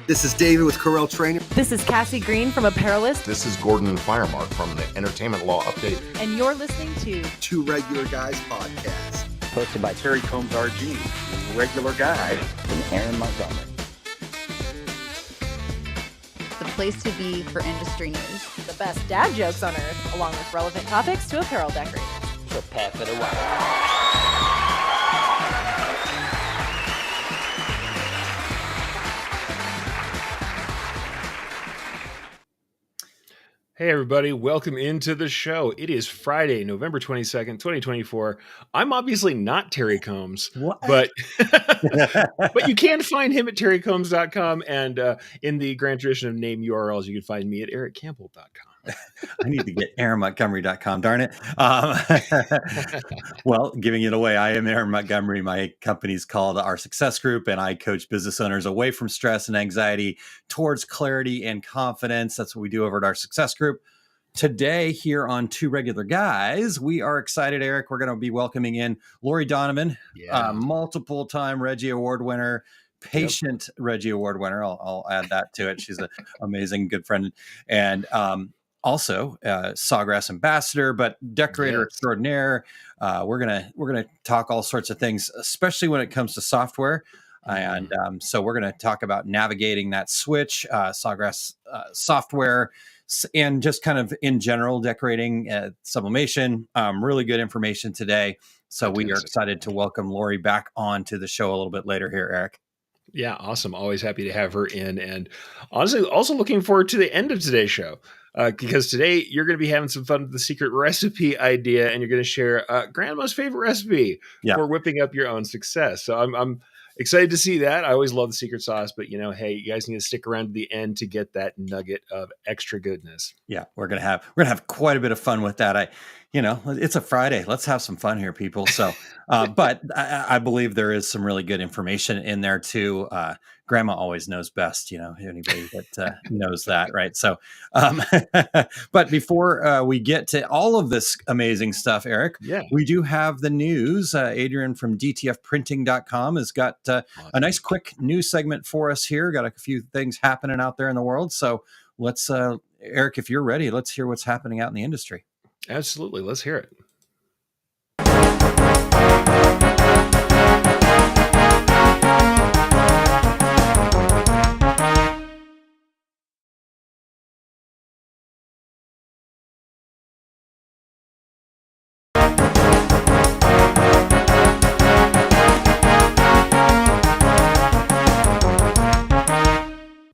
This is David with Corel Training. This is Cassie Green from Apparelist. This is Gordon and Firemark from the Entertainment Law Update. And you're listening to Two Regular Guys podcast. Hosted by Terry Combs RG, Regular Guy, and Aaron Montgomery. The place to be for industry news. the best dad jokes on earth, along with relevant topics to apparel decorators. So pass it away. Hey, everybody. Welcome into the show. It is Friday, November 22nd, 2024. I'm obviously not Terry Combs, but you can find him at terrycombs.com. And in the grand tradition of name URLs, you can find me at ericcampbell.com. I need to get aaronmontgomery.com, darn it. Well, giving it away, I am Aaron Montgomery. My company's called Our Success Group, and I coach business owners away from stress and anxiety towards clarity and confidence. That's what we do over at Our Success Group. Today, here on Two Regular Guys, we are excited, Eric. We're going to be welcoming in Laurie Donovan, multiple-time Reggie Award winner, patient Reggie Award winner. I'll add that to it. She's an amazing, good friend. And also Sawgrass Ambassador, but decorator extraordinaire. We're gonna talk all sorts of things, especially when it comes to software. And so we're going to talk about navigating that switch, Sawgrass software, and just kind of in general decorating, sublimation. Really good information today. So we are excited to welcome Laurie back on to the show a little bit later here, Eric. Yeah, awesome. Always happy to have her in. And honestly, also looking forward to the end of today's show. Because today you're going to be having some fun with the secret recipe idea, and you're going to share grandma's favorite recipe for whipping up your own success. So I'm excited to see that. I always love the secret sauce, but hey, you guys need to stick around to the end to get that nugget of extra goodness. Yeah, we're gonna have quite a bit of fun with that. It's a Friday. Let's have some fun here, people. So, but I believe there is some really good information in there too. Grandma always knows best, anybody that knows that, right? So, but before we get to all of this amazing stuff, Eric, we do have the news. Adrian from dtfprinting.com has got a nice quick news segment for us here. Got a few things happening out there in the world. So let's, Eric, if you're ready, let's hear what's happening out in the industry. Absolutely. Let's hear it.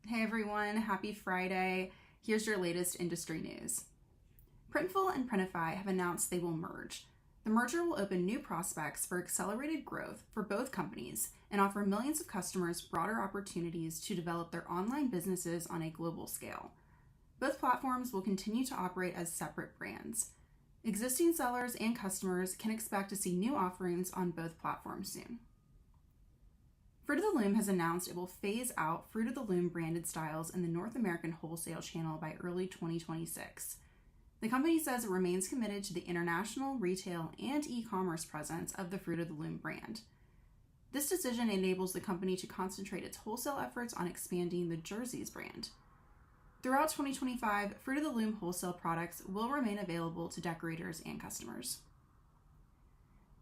Hey everyone, happy Friday. Here's your latest industry news. Printful and Printify have announced they will merge. The merger will open new prospects for accelerated growth for both companies and offer millions of customers broader opportunities to develop their online businesses on a global scale. Both platforms will continue to operate as separate brands. Existing sellers and customers can expect to see new offerings on both platforms soon. Fruit of the Loom has announced it will phase out Fruit of the Loom branded styles in the North American wholesale channel by early 2026. The company says it remains committed to the international, retail, and e-commerce presence of the Fruit of the Loom brand. This decision enables the company to concentrate its wholesale efforts on expanding the Jerseys brand. Throughout 2025, Fruit of the Loom wholesale products will remain available to decorators and customers.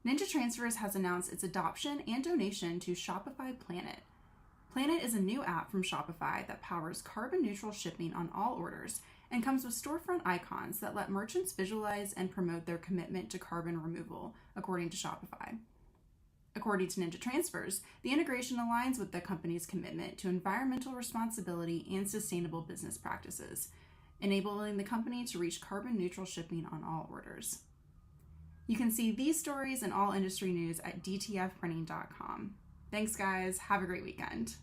Ninja Transfers has announced its adoption and donation to Shopify Planet. Planet is a new app from Shopify that powers carbon-neutral shipping on all orders and comes with storefront icons that let merchants visualize and promote their commitment to carbon removal, according to Shopify. According to Ninja Transfers, the integration aligns with the company's commitment to environmental responsibility and sustainable business practices, enabling the company to reach carbon-neutral shipping on all orders. You can see these stories and all industry news at dtfprinting.com. Thanks, guys. Have a great weekend.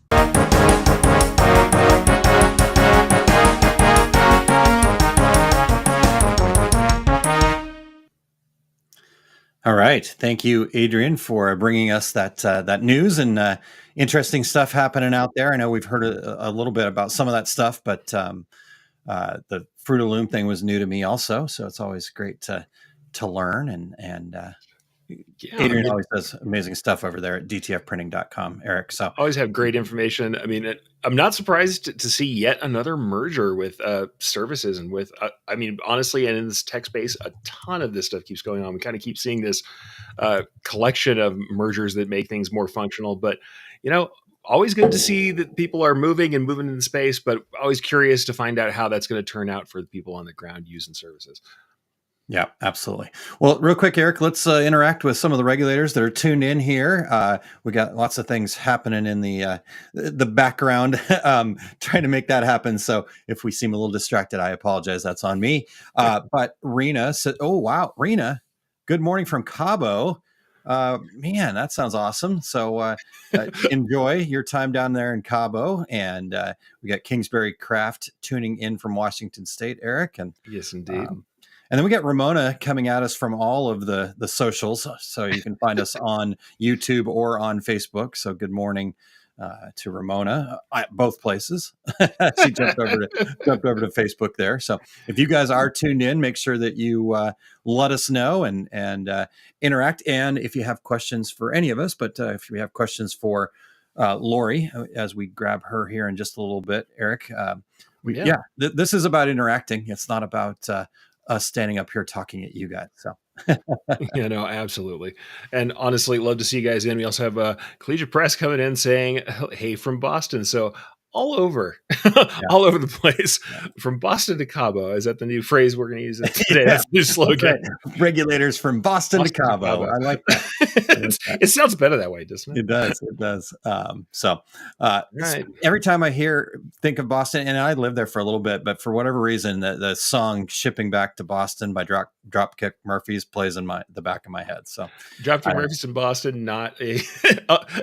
All right. Thank you, Adrian, for bringing us that news and interesting stuff happening out there. I know we've heard a little bit about some of that stuff, but the Fruit of the Loom thing was new to me also. So it's always great to learn and Yeah, Adrian always does amazing stuff over there at dtfprinting.com, Eric. So always have great information. I mean, I'm not surprised to see yet another merger with services and with, I mean, honestly, and in this tech space, a ton of this stuff keeps going on. We kind of keep seeing this collection of mergers that make things more functional. But, always good to see that people are moving in the space, but always curious to find out how that's going to turn out for the people on the ground using services. Yeah, absolutely. Well, real quick, Eric, let's interact with some of the regulators that are tuned in here. We got lots of things happening in the background, trying to make that happen. So if we seem a little distracted, I apologize. That's on me. But Rena said, "Oh wow, Rena, good morning from Cabo. Man, that sounds awesome. So enjoy your time down there in Cabo." And we got Kingsbury Craft tuning in from Washington State, Eric. And yes, indeed. And then we got Ramona coming at us from all of the socials. So you can find us on YouTube or on Facebook. So good morning to Ramona at both places. She jumped over to Facebook there. So if you guys are tuned in, make sure that you let us know and interact. And if you have questions for any of us, but if you have questions for Laurie, as we grab her here in just a little bit, Eric, this is about interacting. It's not about us standing up here talking at you guys. So absolutely. And honestly, love to see you guys in. We also have Collegiate Press coming in saying, "Hey, from Boston." So all over, all over the place, from Boston to Cabo. Is that the new phrase we're going to use today? That's the new slogan. Right. Regulators from Boston to Cabo. I like that. It sounds better that way, doesn't it? It does. It does. Right. Every time I think of Boston, and I lived there for a little bit, but for whatever reason, the song "Shipping Back to Boston" by Dropkick Murphys plays in the back of my head. So Dropkick Murphys in Boston, not an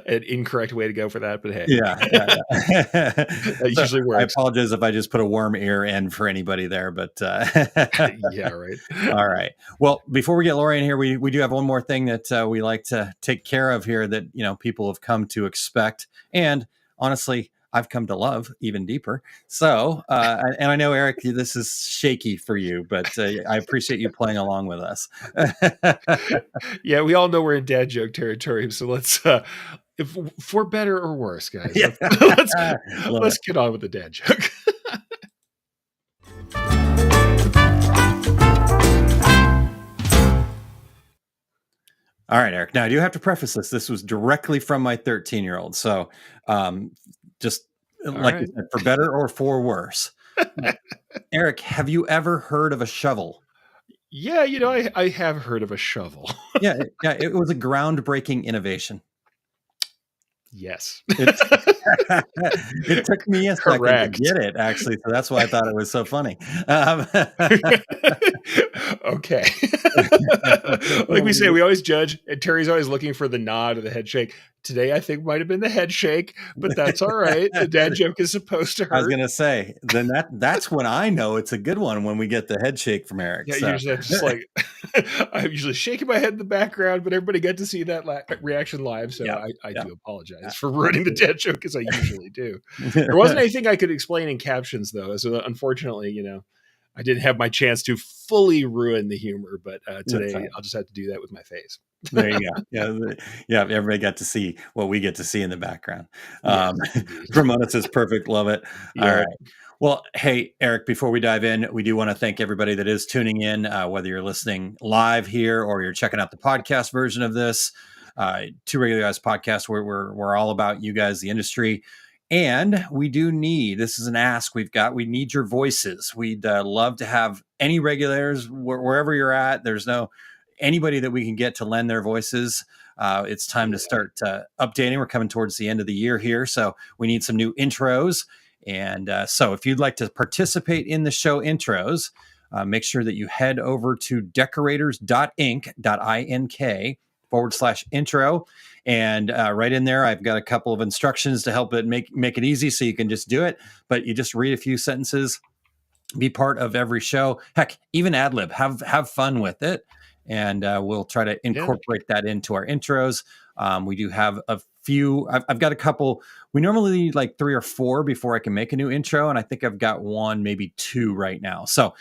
incorrect way to go for that, but hey. Yeah. That usually works. I apologize if I just put a worm ear in for anybody there, but yeah, right. All right. Well, before we get Laurie in here, we do have one more thing that we like to take care of here that people have come to expect, and honestly, I've come to love even deeper. So, and I know, Eric, this is shaky for you, but I appreciate you playing along with us. Yeah, we all know we're in dad joke territory, so let's. If for better or worse, guys, let's get on with the dad joke. All right, Eric. Now I do have to preface this. This was directly from my 13-year-old. So just like you said, for better or for worse. Eric, have you ever heard of a shovel? Yeah, I have heard of a shovel. Yeah, it was a groundbreaking innovation. Yes. It took me a second to get it, actually. So that's why I thought it was so funny. Okay. Like we say, we always judge, and Terry's always looking for the nod or the head shake. Today, I think might have been the head shake, but that's all right. The dad joke is supposed to hurt. I was going to say, then that's when I know it's a good one, when we get the head shake from Eric. Yeah, usually I'm just like, I'm usually shaking my head in the background, but everybody got to see that reaction live. So I do apologize for ruining the dad joke, as I usually do. There wasn't anything I could explain in captions, though. So unfortunately, I didn't have my chance to fully ruin the humor, but today I'll just have to do that with my face. There you go. Yeah. Everybody got to see what we get to see in the background. Ramona says, "Perfect. Love it." Yeah. All right. Well, hey, Eric, before we dive in, we do want to thank everybody that is tuning in, whether you're listening live here or you're checking out the podcast version of this. Two Regular Guys podcast, where we're all about you guys, the industry. And we do need, this is an ask we need your voices. We'd love to have any regulators wherever you're at. There's anybody that we can get to lend their voices. It's time to start updating. We're coming towards the end of the year here, so we need some new intros. And so if you'd like to participate in the show intros, make sure that you head over to decorators.ink.intro. And right in there, I've got a couple of instructions to help it make it easy, so you can just do it. But you just read a few sentences, be part of every show. Heck, even ad lib, have fun with it. and we'll try to incorporate that into our intros. We do have a few. I've got a couple. We normally need like 3 or 4 before I can make a new intro, and I think I've got 1, maybe 2 right now. So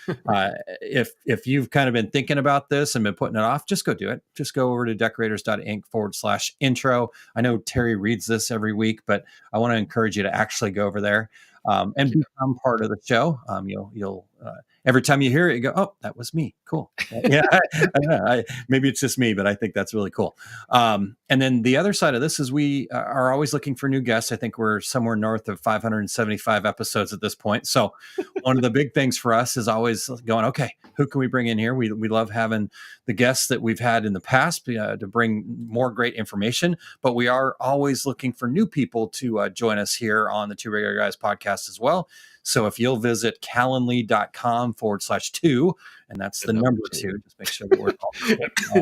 if you've kind of been thinking about this and been putting it off, just go do it. Just go over to decorators.inc/intro. I know Terry reads this every week, but I want to encourage you to actually go over there and become part of the show. You'll every time you hear it, you go, "Oh, that was me. Cool." Yeah, maybe it's just me, but I think that's really cool. And then the other side of this is we are always looking for new guests. I think we're somewhere north of 575 episodes at this point. So one of the big things for us is always going, okay, who can we bring in here? We love having the guests that we've had in the past to bring more great information, but we are always looking for new people to join us here on the Two Regular Guys podcast as well. So if you'll visit calendly.com/2, and that's the number 2, just make sure that we're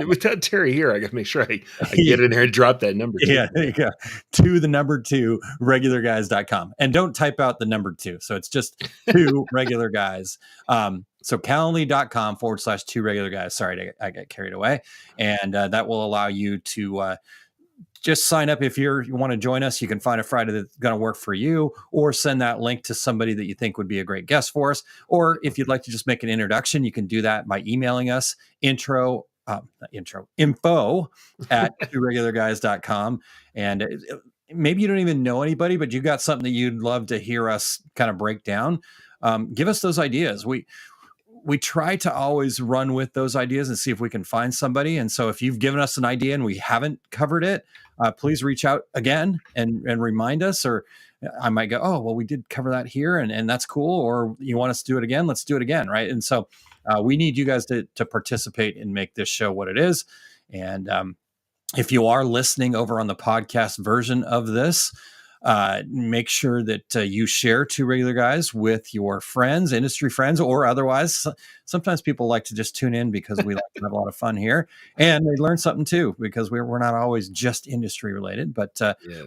without Terry here, I got to make sure I get in there and drop that number 2. Yeah, there you go. To the number 2, regularguys.com. And don't type out the number 2. So it's just 2 regular guys. So calendly.com/2 regular guys. Sorry, I got carried away. And that will allow you to just sign up. If you want to join us, you can find a Friday that's going to work for you, or send that link to somebody that you think would be a great guest for us. Or if you'd like to just make an introduction, you can do that by emailing us info at tworegularguys.com. And maybe you don't even know anybody, but you got something that you'd love to hear us kind of break down. Give us those ideas. We try to always run with those ideas and see if we can find somebody. And so if you've given us an idea and we haven't covered it, please reach out again and remind us, or I might go, oh, well, we did cover that here and that's cool. Or you want us to do it again? Let's do it again. Right. And so we need you guys to participate and make this show what it is. And if you are listening over on the podcast version of this, make sure that you share Two Regular Guys with your friends, industry friends, or otherwise. Sometimes people like to just tune in because we like to have a lot of fun here, and they learn something too, because we're not always just industry related, but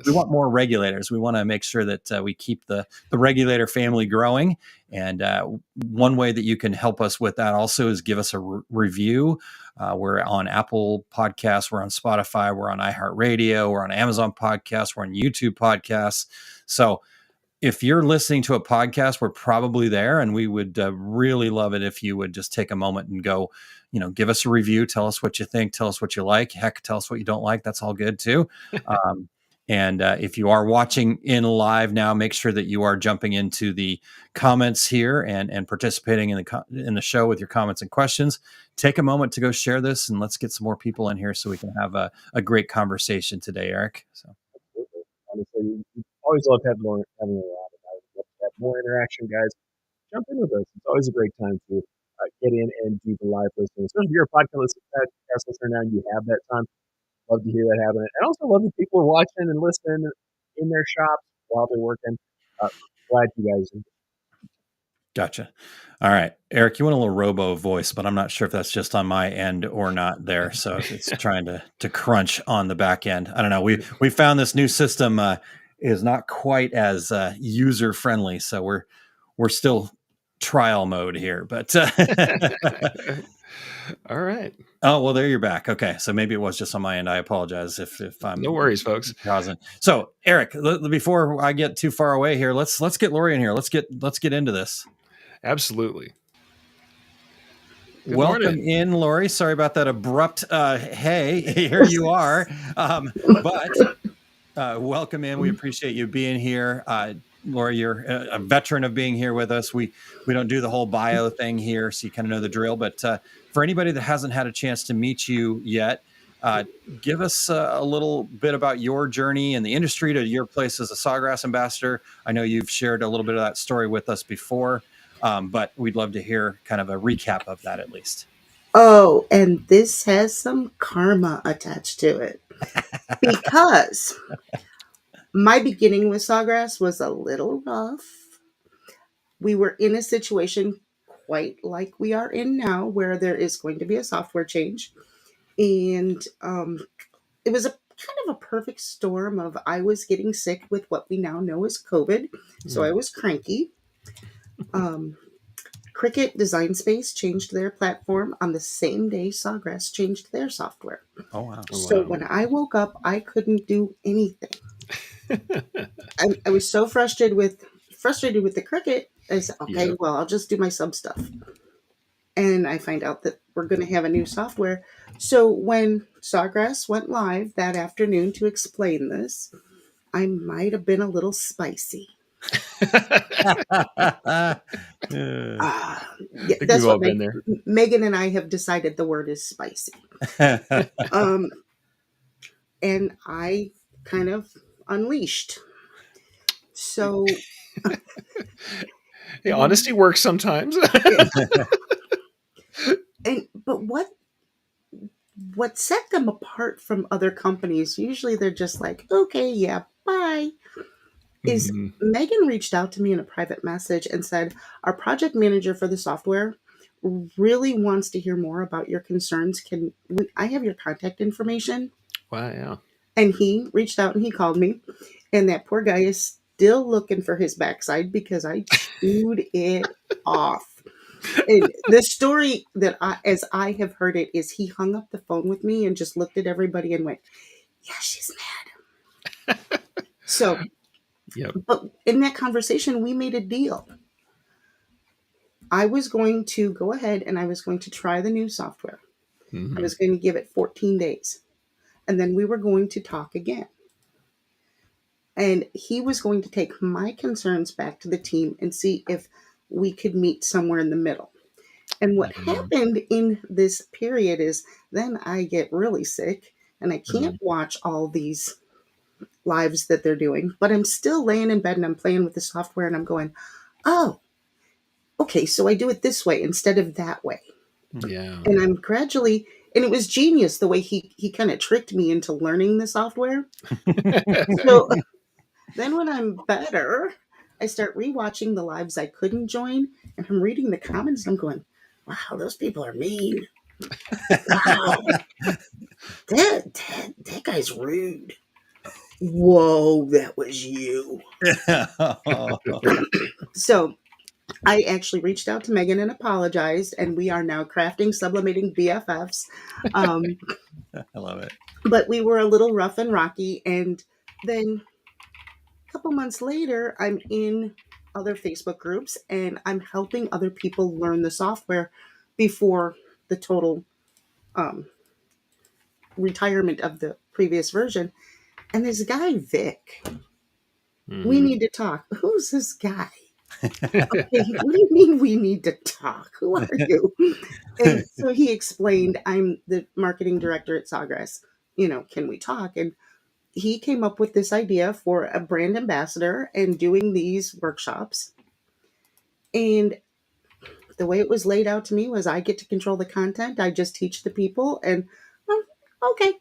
we want more regulators. We want to make sure that we keep the regulator family growing. And one way that you can help us with that also is give us a review. We're on Apple Podcasts, we're on Spotify, we're on iHeartRadio, we're on Amazon Podcasts, we're on YouTube Podcasts. So if you're listening to a podcast, we're probably there, and we would really love it if you would just take a moment and go, give us a review, tell us what you think, tell us what you like, heck, tell us what you don't like. That's all good too. And if you are watching in live now, make sure that you are jumping into the comments here and participating in the show with your comments and questions. Take a moment to go share this, and let's get some more people in here so we can have a great conversation today, Eric. So, honestly, we always love having a lot about it. Let's have more interaction, guys. Jump in with us. It's always a great time to get in and do the live listening. Especially if you're a podcast listener now and you have that time. Love to hear that happen. And also love that people are watching and listening in their shops while they're working. Glad you guys. Gotcha. All right, Eric, you want a little robo voice, but I'm not sure if that's just on my end or not there. So it's trying to crunch on the back end. I don't know. We found this new system is not quite as user friendly. So we're still trial mode here, but all right. Oh, well, there you're back. Okay. So maybe it was just on my end. I apologize if I'm no worries, folks. Causing. So Eric, before I get too far away here, let's get Laurie in here. Let's get into this. Absolutely. Welcome in, Laurie. Sorry about that abrupt hey, here you are. But welcome in. We appreciate you being here. Laurie, you're a veteran of being here with us. We don't do the whole bio thing here, so you kind of know the drill. But for anybody that hasn't had a chance to meet you yet, give us a little bit about your journey in the industry to your place as a Sawgrass ambassador. I know you've shared a little bit of that story with us before, but we'd love to hear kind of a recap of that at least. Oh, and this has some karma attached to it because my beginning with Sawgrass was a little rough. We were in a situation quite like we are in now, where there is going to be a software change. And it was a kind of a perfect storm of I was getting sick with what we now know as COVID. So I was cranky. Cricut Design Space changed their platform on the same day Sawgrass changed their software. Oh, wow. So when I woke up, I couldn't do anything. I was so frustrated with the Cricut. I said, okay, well, I'll just do my sub stuff. And I find out that we're going to have a new software. So when Sawgrass went live that afternoon to explain this, I might have been a little spicy. That's what been there. Megan and I have decided the word is spicy. And I kind of unleashed. So hey, honesty works sometimes. But what set them apart from other companies, usually they're just like, okay, yeah, bye, is Megan reached out to me in a private message and said, our project manager for the software really wants to hear more about your concerns. I have your contact information? Wow, yeah. And he reached out and he called me, and that poor guy is still looking for his backside because I chewed it off. And the story that as I have heard it, is he hung up the phone with me and just looked at everybody and went, yeah, she's mad. So, but in that conversation, we made a deal. I was going to go ahead and I was going to try the new software. I was going to give it 14 days. And then we were going to talk again. And he was going to take my concerns back to the team and see if we could meet somewhere in the middle. And what happened in this period is then I get really sick and I can't watch all these lives that they're doing, but I'm still laying in bed and I'm playing with the software and I'm going, oh, okay, so I do it this way instead of that way. Yeah. And I'm gradually, and it was genius the way he kind of tricked me into learning the software. So then when I'm better, I start rewatching the lives I couldn't join and I'm reading the comments and I'm going, wow, those people are mean. Wow. That guy's rude. Whoa, that was you. So I actually reached out to Megan and apologized, and we are now crafting sublimating BFFs. I love it. But we were a little rough and rocky, and then a couple months later, I'm in other Facebook groups, and I'm helping other people learn the software before the total retirement of the previous version. And this guy, Vic, we need to talk. Who's this guy? Okay, what do you mean we need to talk? Who are you? And so he explained, I'm the marketing director at Sawgrass. Can we talk? And he came up with this idea for a brand ambassador and doing these workshops. And the way it was laid out to me was I get to control the content. I just teach the people. And okay,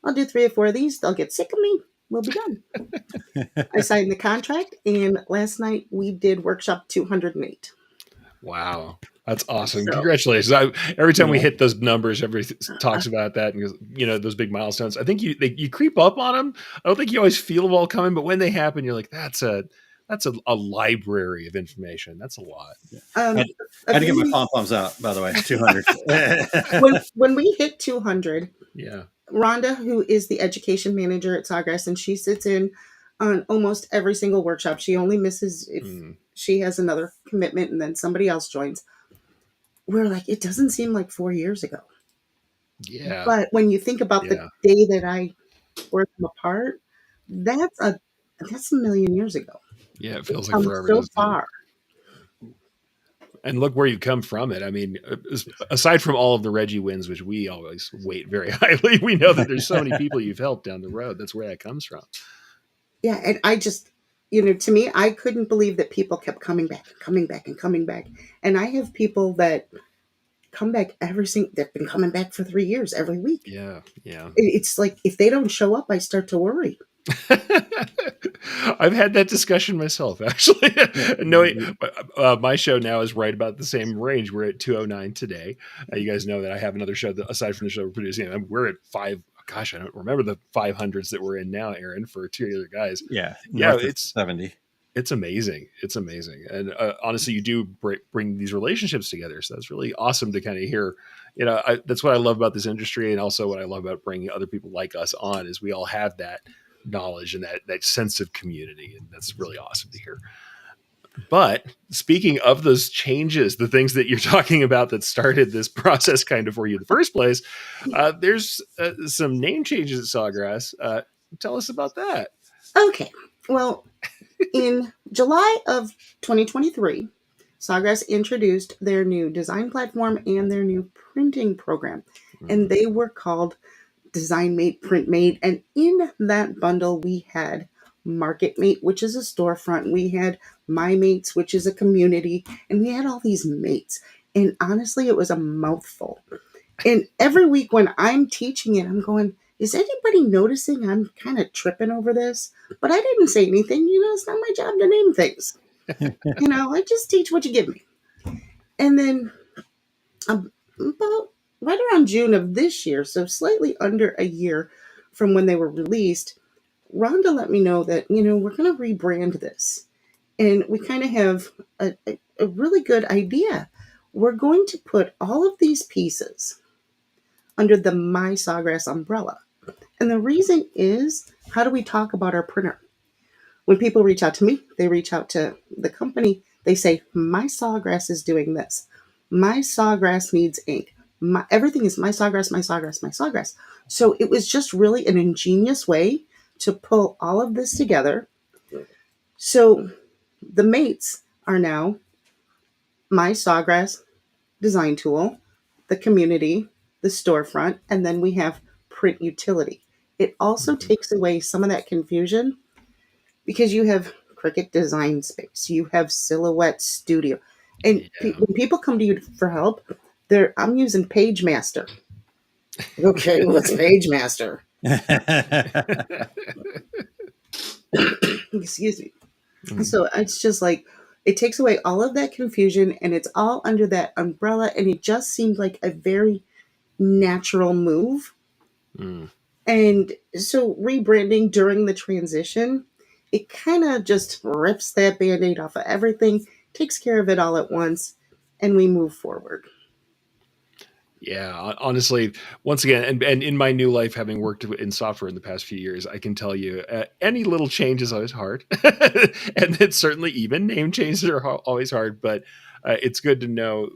I'll do 3 or 4 of these. They'll get sick of me. We'll be done. I signed the contract, and last night we did workshop 208. Wow. That's awesome. So, congratulations. Every time we hit those numbers, everybody talks about that and those big milestones. I think you creep up on them. I don't think you always feel them all coming, but when they happen, you're like, that's a library of information. That's a lot. I had to get my pom-poms out, by the way, 200. when we hit 200, yeah. Rhonda, who is the education manager at Sawgrass, and she sits in on almost every single workshop. She only misses if she has another commitment and then somebody else joins. We're like, it doesn't seem like 4 years ago. Yeah. But when you think about the day that I tore them apart, that's a million years ago. Yeah, it feels like forever. So far. And look where you come from it. I mean, aside from all of the Reggie wins, which we always weight very highly, we know that there's so many people you've helped down the road. That's where that comes from. Yeah. And I just, to me, I couldn't believe that people kept coming back and coming back and coming back. And I have people that come back they've been coming back for 3 years, every week. Yeah. Yeah. It's like, if they don't show up, I start to worry. I've had that discussion myself, actually. No, my show now is right about the same range. We're at 209 today. You guys know that I have another show that, aside from the show we're producing, we're at 5. Gosh, I don't remember the 500s that we're in now, Aaron, for 2 other guys. Yeah. Yeah. It's 70. It's amazing. It's amazing. And honestly, you do bring these relationships together. So that's really awesome to kind of hear. That's what I love about this industry. And also what I love about bringing other people like us on is we all have that knowledge and that sense of community. And that's really awesome to hear. But speaking of those changes, the things that you're talking about that started this process kind of for you in the first place, there's some name changes at Sawgrass. Tell us about that. Okay. Well, in July of 2023, Sawgrass introduced their new design platform and their new printing program. And they were called Design Mate, Print Mate. And in that bundle, we had Market Mate, which is a storefront. We had My Mates, which is a community. And we had all these mates. And honestly, it was a mouthful. And every week when I'm teaching it, I'm going, is anybody noticing I'm kind of tripping over this? But I didn't say anything. It's not my job to name things. I just teach what you give me. And then about right around June of this year, so slightly under a year from when they were released, Rhonda let me know that, we're going to rebrand this. And we kind of have a really good idea. We're going to put all of these pieces under the My Sawgrass umbrella. And the reason is, how do we talk about our printer? When people reach out to me, they reach out to the company, they say, my Sawgrass is doing this. My Sawgrass needs ink. Everything is my Sawgrass, my Sawgrass, my Sawgrass. So it was just really an ingenious way to pull all of this together. So the mates are now My Sawgrass design tool, the community, the storefront, and then we have print utility. It also takes away some of that confusion because you have Cricut Design Space, you have Silhouette Studio, and when people come to you for help, I'm using PageMaster. Okay, what's PageMaster? Excuse me. So it's just like, it takes away all of that confusion, and it's all under that umbrella, and it just seemed like a very natural move. And so rebranding during the transition, it kind of just rips that Band-Aid off of everything, takes care of it all at once, and we move forward. Yeah, honestly, once again, and in my new life, having worked in software in the past few years, I can tell you any little change is always hard. And it's certainly even name changes are always hard, but it's good to know,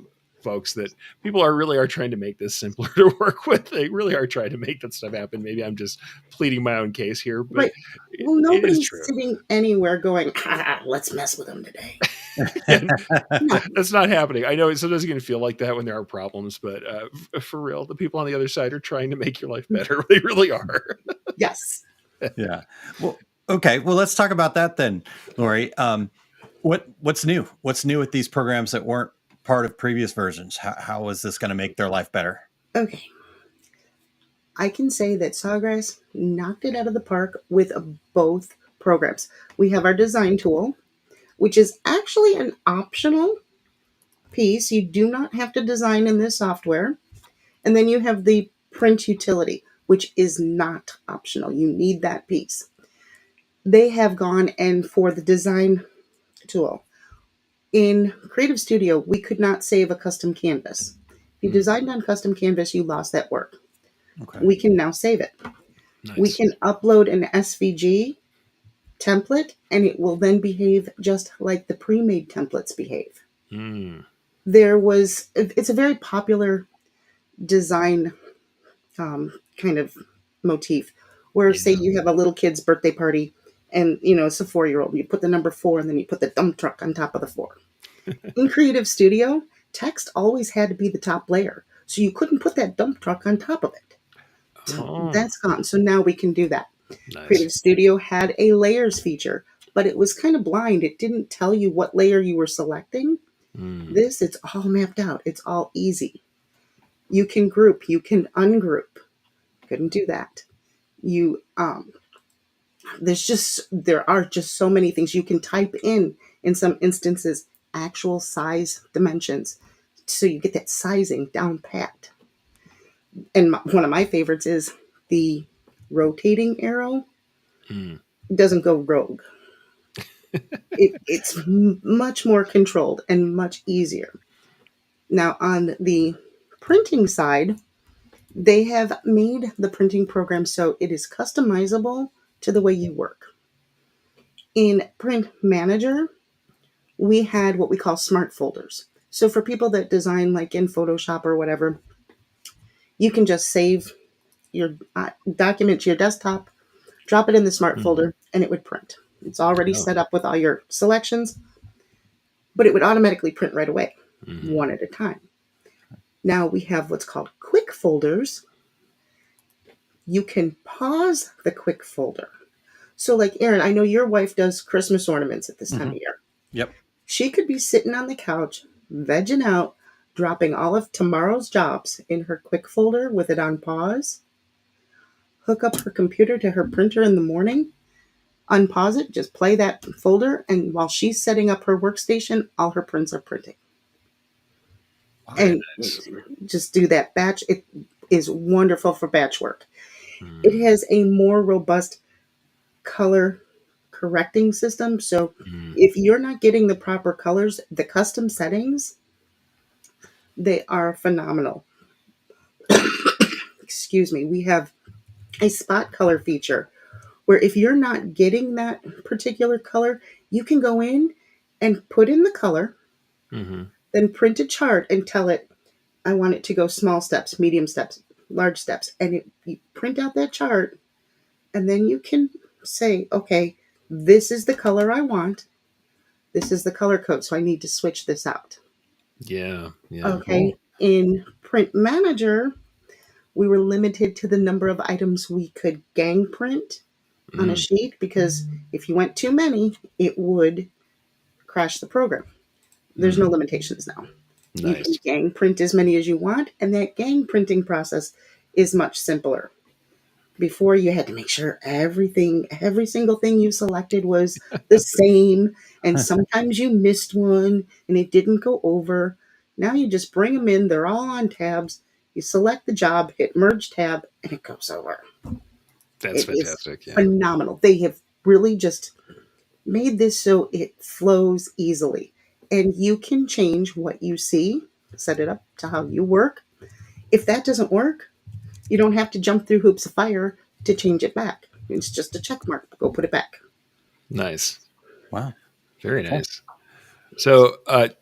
folks, that people really are trying to make this simpler to work with. They really are trying to make that stuff happen. Maybe I'm just pleading my own case here, but right. Well, nobody's it is true. Sitting anywhere going, let's mess with them today. No. That's not happening. I know sometimes it can feel like that when there are problems, but for real, the people on the other side are trying to make your life better. They really are. Yes. Yeah. Well, okay. Well, let's talk about that then, Laurie. What's new? What's new with these programs that weren't part of previous versions? How is this going to make their life better? Okay. I can say that Sawgrass knocked it out of the park with both programs. We have our design tool, which is actually an optional piece. You do not have to design in this software. And then you have the print utility, which is not optional. You need that piece. They have gone, and for the design tool, in CreativeStudio, we could not save a custom canvas. If you designed on custom canvas, you lost that work. Okay. We can now save it. Nice. We can upload an SVG template, and it will then behave just like the pre-made templates behave. It's a very popular design kind of motif where say you have a little kid's birthday party and it's a 4-year-old, you put the number 4 and then you put the dump truck on top of the 4. In CreativeStudio, text always had to be the top layer, so you couldn't put that dump truck on top of it. That's gone. So now we can do that. Nice. CreativeStudio had a layers feature, but it was kind of blind. It didn't tell you what layer you were selecting. It's all mapped out. It's all easy. You can group, you can ungroup. Couldn't do that. There are just so many things. You can type in some instances, actual size dimensions. So you get that sizing down pat. And one of my favorites is the rotating arrow. Doesn't go rogue. It's much more controlled and much easier. Now, on the printing side, they have made the printing program so it is customizable to the way you work. In Print Manager, we had what we call smart folders. So for people that design like in Photoshop or whatever, you can just save your document to your desktop, drop it in the smart folder, and it would print. It's already set up with all your selections, but it would automatically print right away, one at a time. Now we have what's called quick folders. You can pause the quick folder. So like Aaron, I know your wife does Christmas ornaments at this time of year. Yep. She could be sitting on the couch, vegging out, dropping all of tomorrow's jobs in her quick folder with it on pause, hook up her computer to her printer in the morning, unpause it, just play that folder, and while she's setting up her workstation, all her prints are printing. And just do that batch. It is wonderful for batch work. It has a more robust color correcting system. So if you're not getting the proper colors, the custom settings, they are phenomenal. Excuse me. We have a spot color feature where if you're not getting that particular color, you can go in and put in the color, then print a chart and tell it, I want it to go small steps, medium steps, large steps. And you print out that chart, and then you can say, okay, this is the color I want. This is the color code, so I need to switch this out. Yeah. Okay. Cool. In Print Manager, we were limited to the number of items we could gang print on a sheet, because if you went too many, it would crash the program. There's no limitations now. Nice. You can gang print as many as you want, and that gang printing process is much simpler. Before, you had to make sure every single thing you selected was the same, and sometimes you missed one and it didn't go over. Now you just bring them in, they're all on tabs, you select the job, hit merge tab, and it goes over. That's fantastic. Yeah. Phenomenal. They have really just made this so it flows easily. And you can change what you see, set it up to how you work. If that doesn't work, you don't have to jump through hoops of fire to change it back. It's just a check mark. Go put it back. Nice. Wow. Very nice. So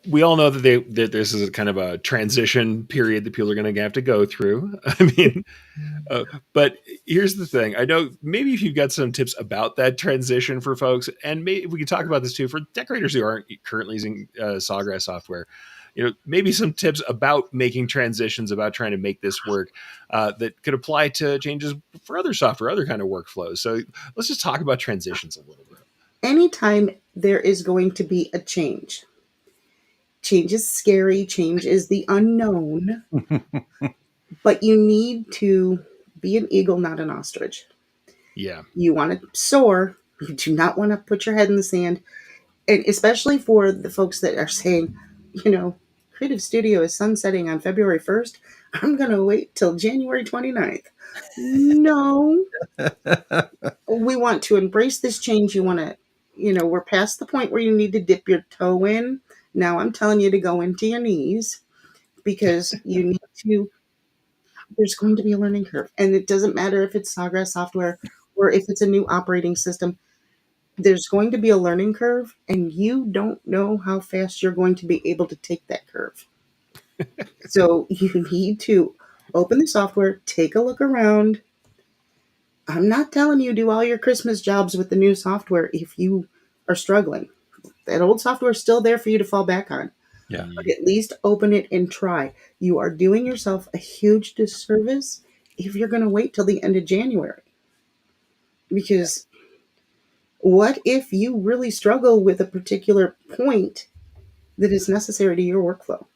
we all know that this is a kind of a transition period that people are going to have to go through. I mean, but here's the thing. I know maybe if you've got some tips about that transition for folks, and maybe we can talk about this too for decorators who aren't currently using Sawgrass software. Maybe some tips about making transitions, about trying to make this work that could apply to changes for other software, other kind of workflows. So let's just talk about transitions a little bit. Anytime there is going to be a change is scary. Change is the unknown. But you need to be an eagle, not an ostrich. Yeah. You want to soar. You do not want to put your head in the sand. And especially for the folks that are saying, CreativeStudio is sunsetting on February 1st. I'm going to wait till January 29th. No. We want to embrace this change. You want to, we're past the point where you need to dip your toe in. Now I'm telling you to go into your knees, because you need to, there's going to be a learning curve. And it doesn't matter if it's Sawgrass software or if it's a new operating system. There's going to be a learning curve, and you don't know how fast you're going to be able to take that curve. So you need to open the software, take a look around. I'm not telling you do all your Christmas jobs with the new software if you are struggling. That old software is still there for you to fall back on. Yeah. But at least open it and try. You are doing yourself a huge disservice if you're going to wait till the end of January. Because what if you really struggle with a particular point that is necessary to your workflow?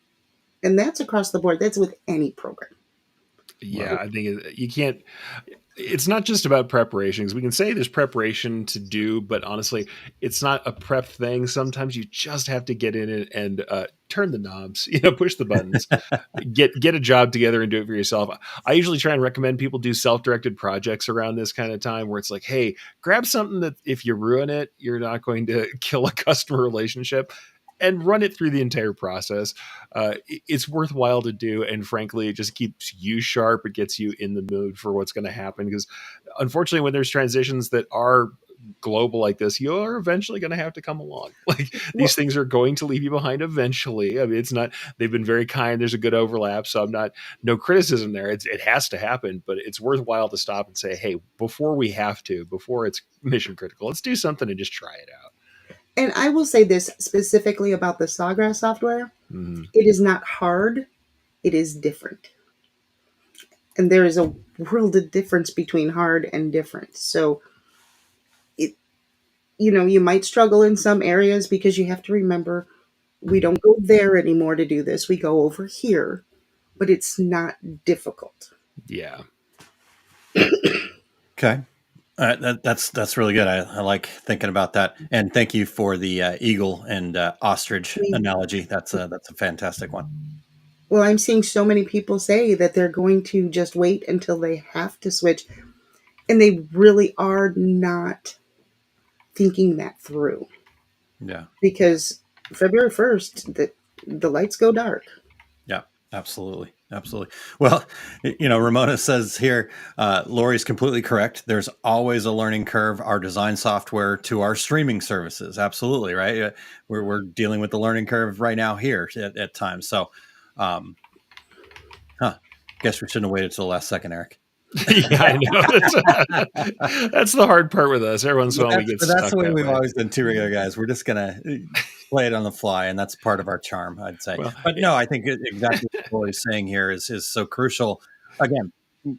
And that's across the board. That's with any program. Yeah, right? I think you can't. It's not just about preparation, because we can say there's preparation to do, but honestly, it's not a prep thing. Sometimes you just have to get in it and turn the knobs, push the buttons, get a job together and do it for yourself. I usually try and recommend people do self-directed projects around this kind of time where it's like, hey, grab something that if you ruin it, you're not going to kill a customer relationship, and run it through the entire process. It's worthwhile to do. And frankly, it just keeps you sharp. It gets you in the mood for what's going to happen. Because unfortunately, when there's transitions that are global like this, you are eventually going to have to come along. Like these things are going to leave you behind eventually. I mean, it's not, they've been very kind. There's a good overlap. So no criticism there. It has to happen, but it's worthwhile to stop and say, hey, before it's mission critical, let's do something and just try it out. And I will say this specifically about the Sawgrass software. Mm-hmm. It is not hard. It is different. And there is a world of difference between hard and different. So, you might struggle in some areas because you have to remember we don't go there anymore to do this. We go over here, but it's not difficult. Yeah. Okay. That's really good. I like thinking about that. And thank you for the eagle and ostrich analogy. That's a fantastic one. Well, I'm seeing so many people say that they're going to just wait until they have to switch. And they really are not thinking that through. Yeah. Because February 1st, the lights go dark. Yeah, absolutely. Absolutely. Well, Ramona says here, Laurie's completely correct. There's always a learning curve, our design software to our streaming services. Absolutely. Right. We're dealing with the learning curve right now here at times. So, guess we shouldn't have waited till the last second, Eric. Yeah, I know. That's the hard part with us. Every once in a while we get stuck. That's the way we've always done, two regular guys. We're just gonna play it on the fly, and that's part of our charm, I'd say. Well, but no, I think exactly what Laurie's saying here is so crucial. Again,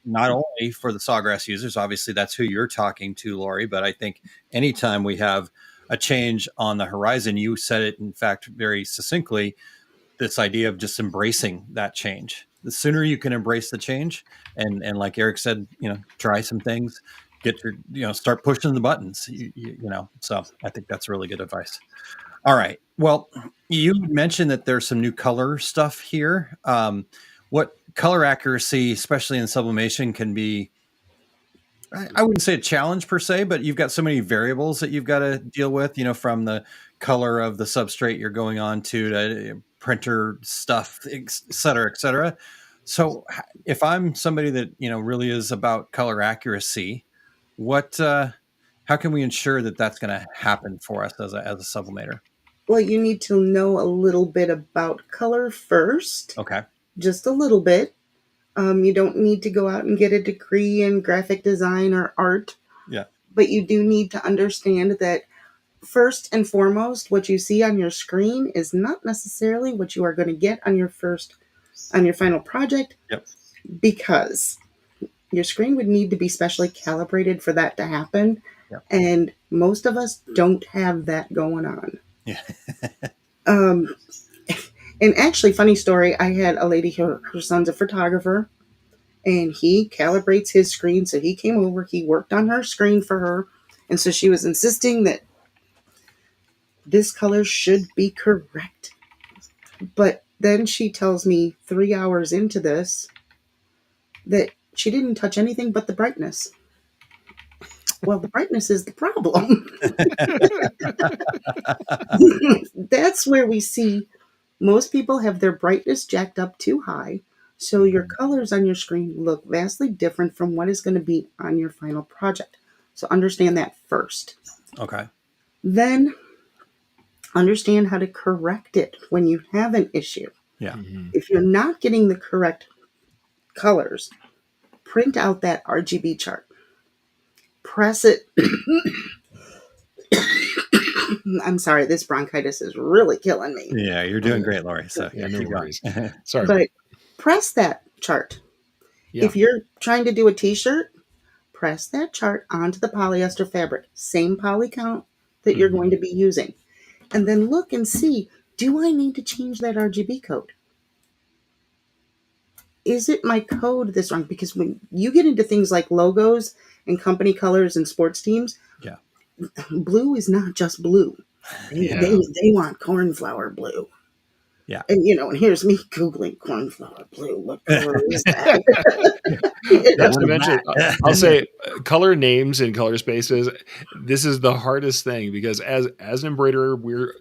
not only for the Sawgrass users, obviously that's who you're talking to, Laurie, but I think anytime we have a change on the horizon, you said it, in fact, very succinctly, this idea of just embracing that change. The sooner you can embrace the change and like Eric said, try some things, get your, start pushing the buttons, so I think that's really good advice. All right. Well, you mentioned that there's some new color stuff here. What color accuracy, especially in sublimation, can be, I wouldn't say a challenge per se, but you've got so many variables that you've got to deal with, from the color of the substrate you're going on to printer stuff, et cetera, et cetera. So if I'm somebody that, really is about color accuracy, how can we ensure that that's going to happen for us as a sublimator? Well, you need to know a little bit about color first. Okay. Just a little bit. You don't need to go out and get a degree in graphic design or art. Yeah. But you do need to understand that first and foremost, what you see on your screen is not necessarily what you are going to get on your final project. Yep. Because your screen would need to be specially calibrated for that to happen. Yep. And most of us don't have that going on. Yeah. And actually, funny story, I had a lady, her son's a photographer, and he calibrates his screen. So he came over, he worked on her screen for her. And so she was insisting that this color should be correct. But then she tells me 3 hours into this that she didn't touch anything but the brightness. Well, the brightness is the problem. That's where we see most people have their brightness jacked up too high. So your colors on your screen look vastly different from what is going to be on your final project. So understand that first. Okay. Then understand how to correct it when you have an issue. Yeah. Mm-hmm. If you're not getting the correct colors, print out that RGB chart. Press it. I'm sorry, this bronchitis is really killing me. Yeah, you're doing great, Laurie. So yeah, no worries. Going. Sorry. But press that chart. Yeah. If you're trying to do a t-shirt, press that chart onto the polyester fabric. Same poly count that you're going to be using. And then look and see, do I need to change that RGB code? Is it my code that's wrong? Because when you get into things like logos and company colors and sports teams, yeah, blue is not just blue. They want cornflower blue. Yeah. And, and here's me Googling cornflower blue. What color is that? You Not know? to mention, I'll say color names and color spaces. This is the hardest thing because as an embroiderer, we're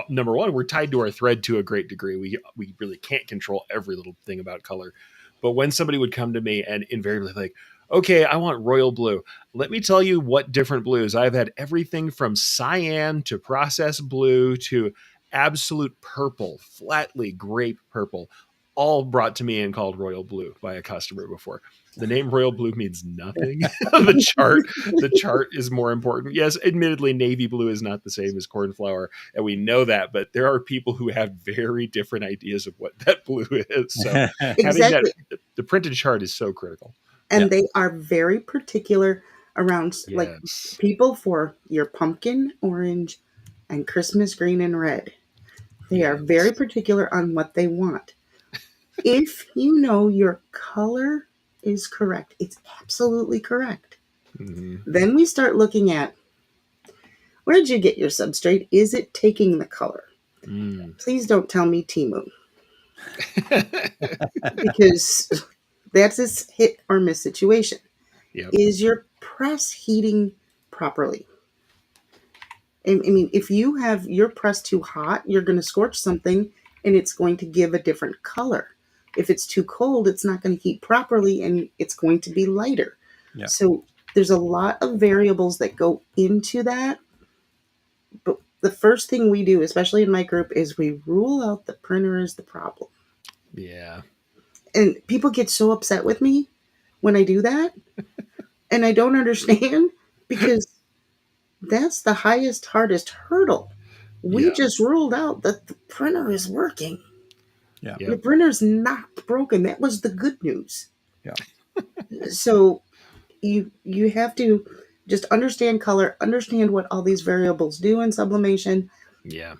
number one, we're tied to our thread to a great degree. We really can't control every little thing about color. But when somebody would come to me and invariably like, okay, I want royal blue. Let me tell you what different blues. I've had everything from cyan to process blue to absolute purple, flatly grape purple, all brought to me and called royal blue by a customer before. The name royal blue means nothing. The chart is more important. Yes, admittedly, navy blue is not the same as cornflower, and we know that, but there are people who have very different ideas of what that blue is. So having that, Exactly. the printed chart is so critical. And they are very particular around like Yes. people for your pumpkin orange and Christmas green and red. They are very particular on what they want. If you know your color is correct, it's absolutely correct. Mm-hmm. Then we start looking at, where did you get your substrate? Is it taking the color? Please don't tell me Timu. Because that's a hit or miss situation. Yep. Is your press heating properly? I mean, if you have your press too hot, you're going to scorch something and it's going to give a different color. If it's too cold, it's not going to heat properly and it's going to be lighter. Yeah. So there's a lot of variables that go into that. But the first thing we do, especially in my group, is we rule out the printer is the problem. Yeah. And people get so upset with me when I do that. And I don't understand because that's the highest, hardest hurdle. We just ruled out that the printer is working. Yeah. The printer's not broken. That was the good news. Yeah. So you have to just understand color, understand what all these variables do in sublimation. Yeah.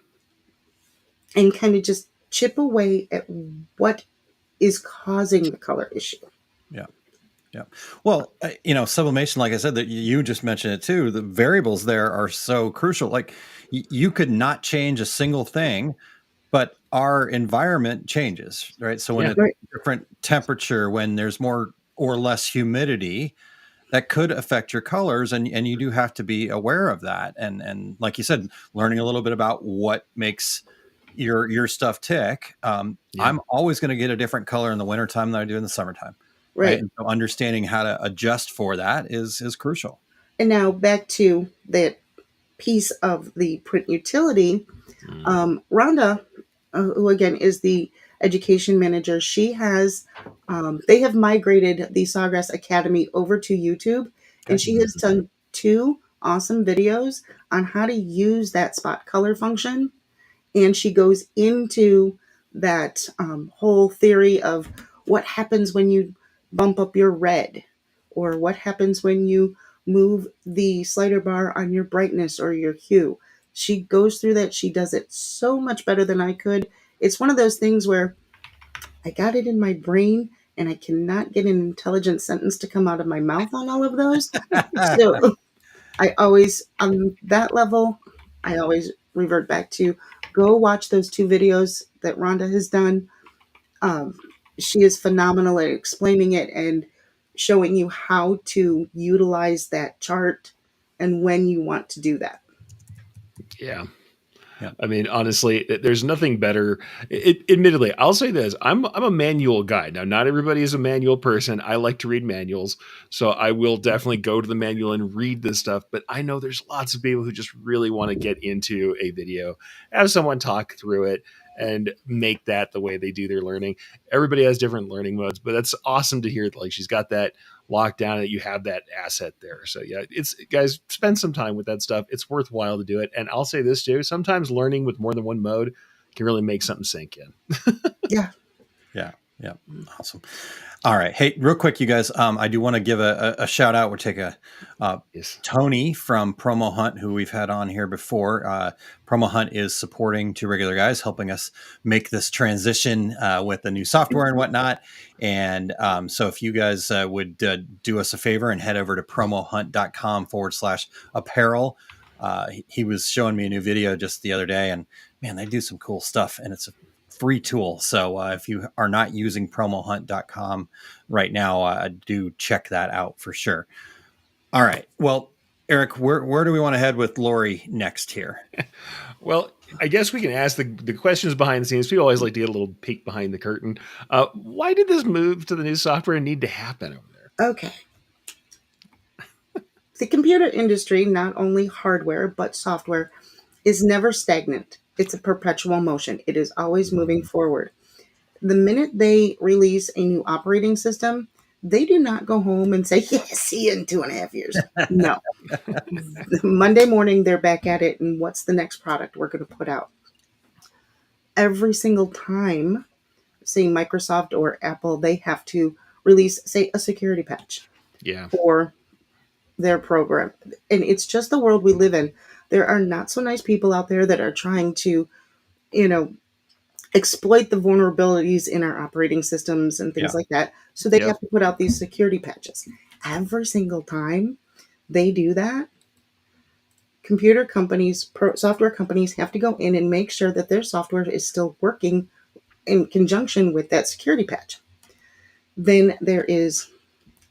And kind of just chip away at what is causing the color issue. Yeah. Yeah. Well, sublimation, like I said, that you just mentioned it too. The variables there are so crucial. Like you could not change a single thing, but our environment changes, right? So when it's different temperature, when there's more or less humidity, that could affect your colors, and you do have to be aware of that. And like you said, learning a little bit about what makes your stuff tick. I'm always going to get a different color in the wintertime than I do in the summertime. Right. And so understanding how to adjust for that is crucial. And now back to that piece of the print utility. Rhonda, who again is the education manager, she has, they have migrated the Sawgrass Academy over to YouTube, and she has done 2 awesome videos on how to use that spot color function. And she goes into that whole theory of what happens when you bump up your red, or what happens when you move the slider bar on your brightness or your hue. She goes through that. She does it so much better than I could. It's one of those things where I got it in my brain and I cannot get an intelligent sentence to come out of my mouth on all of those. So I always, on that level, I always revert back to go watch those 2 videos that Rhonda has done. She is phenomenal at explaining it and showing you how to utilize that chart and when you want to do that. Yeah. I mean, honestly, there's nothing better. Admittedly, I'll say this: I'm a manual guy. Now, not everybody is a manual person. I like to read manuals, so I will definitely go to the manual and read this stuff. But I know there's lots of people who just really want to get into a video, have someone talk through it, and make that the way they do their learning. Everybody has different learning modes, but that's awesome to hear. Like she's got that locked down, that you have that asset there. So yeah, it's, guys, spend some time with that stuff. It's worthwhile to do it. And I'll say this too: sometimes learning with more than one mode can really make something sink in. Yeah. Awesome. All right. Hey, real quick, you guys, I do want to give a shout out. We'll take Tony from Promo Hunt, who we've had on here before. Promo Hunt is supporting 2 Regular Guys, helping us make this transition with the new software and whatnot. And so if you guys would do us a favor and head over to promohunt.com/apparel. He was showing me a new video just the other day, and man, they do some cool stuff, and it's free tool. So if you are not using promohunt.com right now, do check that out for sure. All right. Well, Eric, where do we want to head with Laurie next here? Well, I guess we can ask the questions behind the scenes. We always like to get a little peek behind the curtain. Why did this move to the new software need to happen over there? Okay. The computer industry, not only hardware, but software, is never stagnant. It's a perpetual motion. It is always moving forward. The minute they release a new operating system, they do not go home and say, yeah, see you in 2.5 years. No. Monday morning, they're back at it. And what's the next product we're going to put out? Every single time, say Microsoft or Apple, they have to release, say, a security patch for their program. And it's just the world we live in. There are not so nice people out there that are trying to, exploit the vulnerabilities in our operating systems and things like that. So they have to put out these security patches. Every single time they do that, computer companies, software companies have to go in and make sure that their software is still working in conjunction with that security patch. Then there is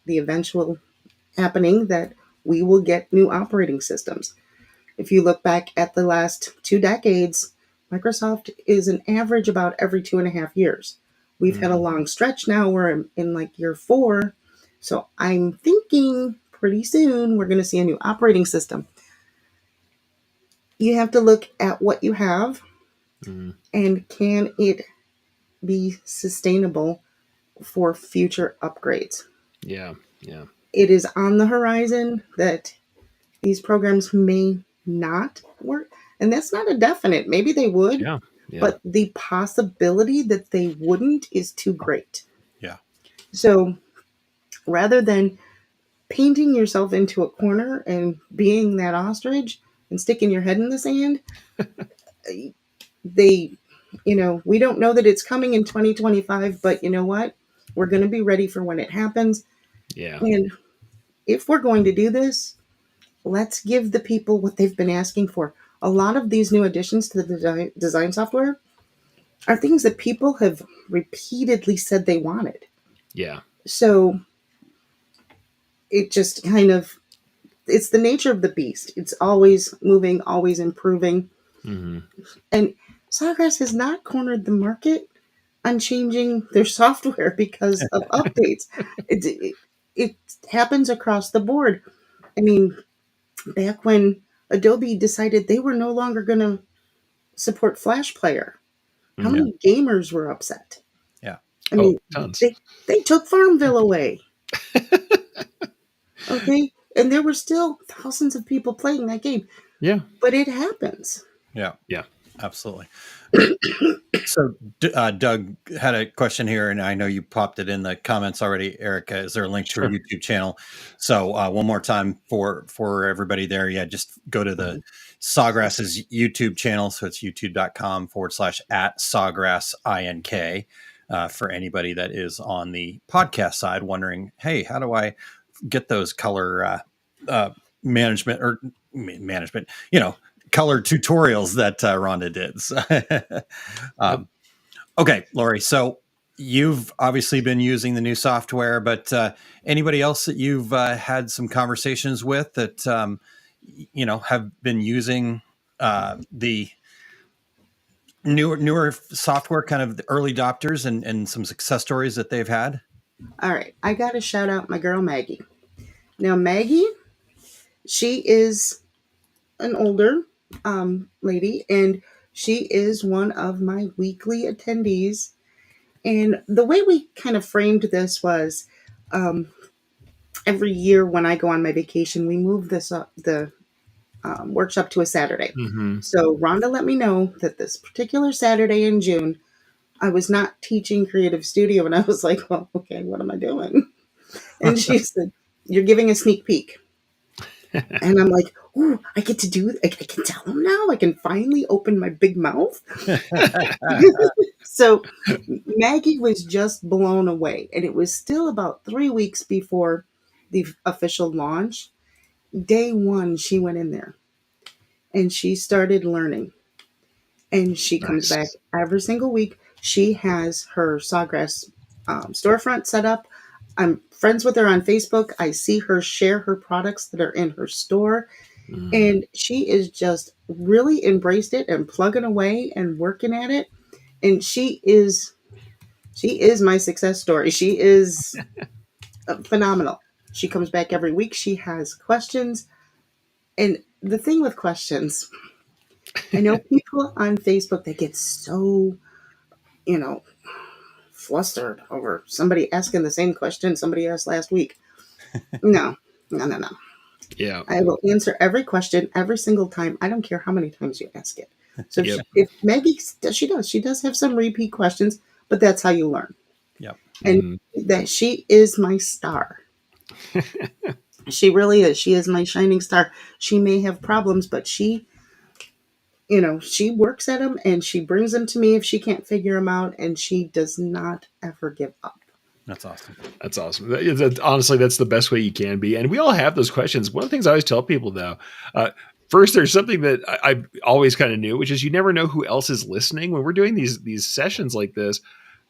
the eventual happening that we will get new operating systems. If you look back at the last 2 decades, Microsoft is an average about every 2.5 years. We've had a long stretch now. We're in like year 4. So I'm thinking pretty soon we're going to see a new operating system. You have to look at what you have and can it be sustainable for future upgrades. Yeah. It is on the horizon that these programs may not work. And that's not a definite. Maybe they would, but the possibility that they wouldn't is too great. Yeah. So rather than painting yourself into a corner and being that ostrich and sticking your head in the sand, we don't know that it's coming in 2025, but you know what? We're going to be ready for when it happens. Yeah. And if we're going to do this, let's give the people what they've been asking for. A lot of these new additions to the design software are things that people have repeatedly said they wanted. Yeah. So it just it's the nature of the beast. It's always moving, always improving. And Sawgrass has not cornered the market on changing their software because of updates. It happens across the board. I mean, back when Adobe decided they were no longer going to support Flash Player, how many gamers were upset? Yeah. I mean, tons. they took Farmville away. Okay. And there were still thousands of people playing that game. Yeah. But it happens. Yeah. Yeah. Absolutely. So Doug had a question here, and I know you popped it in the comments already, Erica. Is there a link to our YouTube channel? So one more time for everybody there. Yeah, just go to the Sawgrass's YouTube channel. So it's youtube.com/@SawgrassINK for anybody that is on the podcast side wondering, hey, how do I get those color management, color tutorials that Rhonda did. Okay, Laurie. So you've obviously been using the new software, but anybody else that you've had some conversations with that have been using the newer software, kind of the early adopters, and some success stories that they've had? All right, I got to shout out my girl Maggie. Now Maggie, she is an older lady, and she is one of my weekly attendees. And the way we kind of framed this was every year when I go on my vacation, we move the workshop to a Saturday. So Rhonda let me know that this particular Saturday in June, I was not teaching CreativeStudio, and I was like, well, okay, what am I doing? And she said, you're giving a sneak peek. And I'm like, oh, I get to do it. I can tell them now. I can finally open my big mouth. So Maggie was just blown away. And it was still about 3 weeks before the official launch. Day 1, she went in there and she started learning. And she comes back every single week. She has her Sawgrass storefront set up. I'm friends with her on Facebook. I see her share her products that are in her store. And she is just really embraced it and plugging away and working at it. And she is my success story. She is phenomenal. She comes back every week. She has questions. And the thing with questions, I know people on Facebook that get so, flustered over somebody asking the same question somebody asked last week. No. Yeah. I will answer every question every single time. I don't care how many times you ask it. So Yep. if Maggie, she does have some repeat questions, but that's how you learn. Yep. And that she is my star. She really is. She is my shining star. She may have problems, but she works at them and she brings them to me if she can't figure them out, and she does not ever give up. That's awesome. That's awesome. Honestly, that's the best way you can be. And we all have those questions. One of the things I always tell people, though, first, there's something that I always kind of knew, which is you never know who else is listening. When we're doing these sessions like this,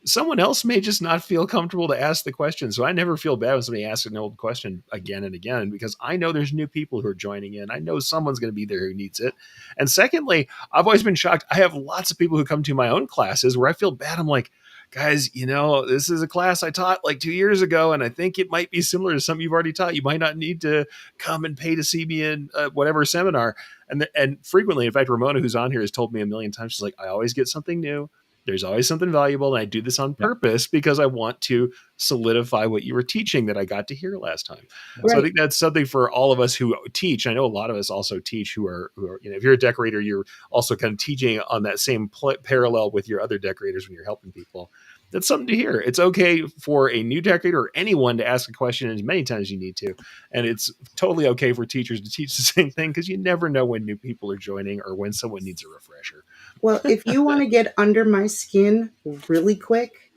someone else may just not feel comfortable to ask the question. So I never feel bad when somebody asks an old question again and again, because I know there's new people who are joining in. I know someone's going to be there who needs it. And secondly, I've always been shocked. I have lots of people who come to my own classes where I feel bad. I'm like, guys, this is a class I taught like 2 years ago, and I think it might be similar to something you've already taught. You might not need to come and pay to see me in whatever seminar. And frequently, in fact, Ramona, who's on here, has told me a million times, she's like, I always get something new. There's always something valuable. And I do this on purpose because I want to solidify what you were teaching that I got to hear last time. Right. So I think that's something for all of us who teach. I know a lot of us also teach who are if you're a decorator, you're also kind of teaching on that same parallel with your other decorators when you're helping people. That's something to hear. It's okay for a new decorator or anyone to ask a question as many times as you need to. And it's totally okay for teachers to teach the same thing, because you never know when new people are joining or when someone needs a refresher. Well, if you want to get under my skin really quick,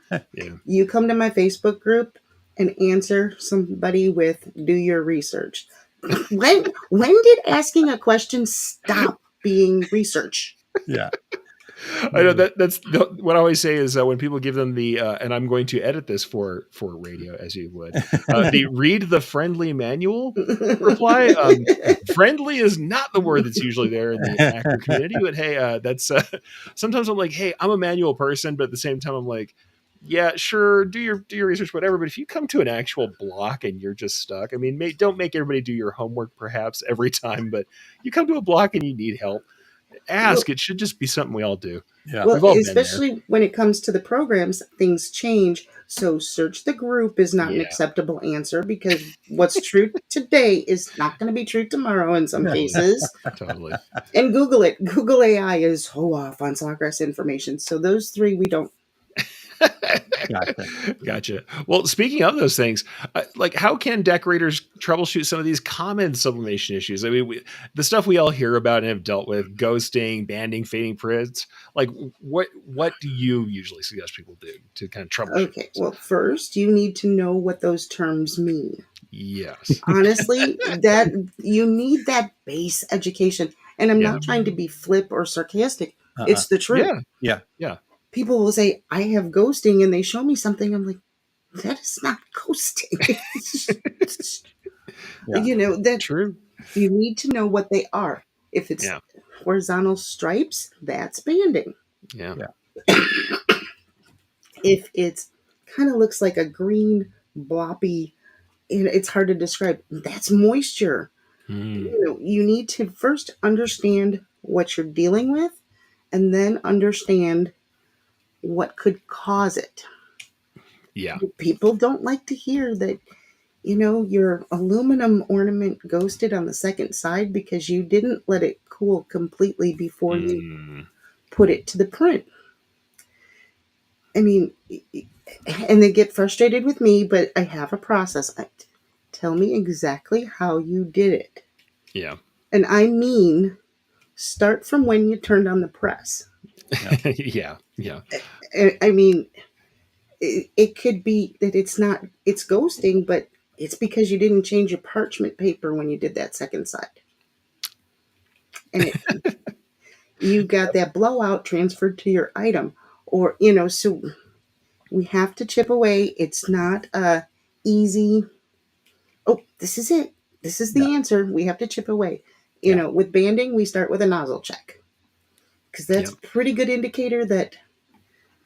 you come to my Facebook group and answer somebody with do your research. When did asking a question stop being research? Yeah. I know that's what I always say is when people give them the and I'm going to edit this for radio as you would the read the friendly manual reply. Friendly is not the word that's usually there in the actor community, but hey, that's sometimes I'm like, hey, I'm a manual person, but at the same time I'm like, yeah, sure, do your research, whatever. But if you come to an actual block and you're just stuck, I mean, don't make everybody do your homework perhaps every time, but you come to a block and you need help. Ask. It should just be something we all do. Yeah. Well, especially when it comes to the programs, things change. So search the group is not an acceptable answer, because what's true today is not going to be true tomorrow in some cases. Totally. And Google it. Google AI is so off on Sawgrass information. So those three we don't. Gotcha. Well, speaking of those things, like how can decorators troubleshoot some of these common sublimation issues? I mean, the stuff we all hear about and have dealt with: ghosting, banding, fading prints. Like, what do you usually suggest people do to kind of troubleshoot? Okay. Well, first you need to know what those terms mean. Yes. Honestly, that you need that base education. And I'm not trying to be flip or sarcastic. It's the truth. Yeah. People will say, I have ghosting, and they show me something. I'm like, that is not ghosting. That's true. You need to know what they are. If it's horizontal stripes, that's banding. Yeah. If it's kind of looks like a green bloppy, and it's hard to describe, that's moisture. You need to first understand what you're dealing with, and then understand what could cause it. Yeah. People don't like to hear that, your aluminum ornament ghosted on the second side because you didn't let it cool completely before you put it to the print. I mean, and they get frustrated with me, but I have a process. Tell me exactly how you did it. Yeah. And I mean, start from when you turned on the press. Yeah. I mean, it could be that it's ghosting, but it's because you didn't change your parchment paper when you did that second side. And you got that blowout transferred to your item. or, so we have to chip away. It's not easy. Oh, this is it. This is the answer. We have to chip away. With banding, we start with a nozzle check because that's a pretty good indicator that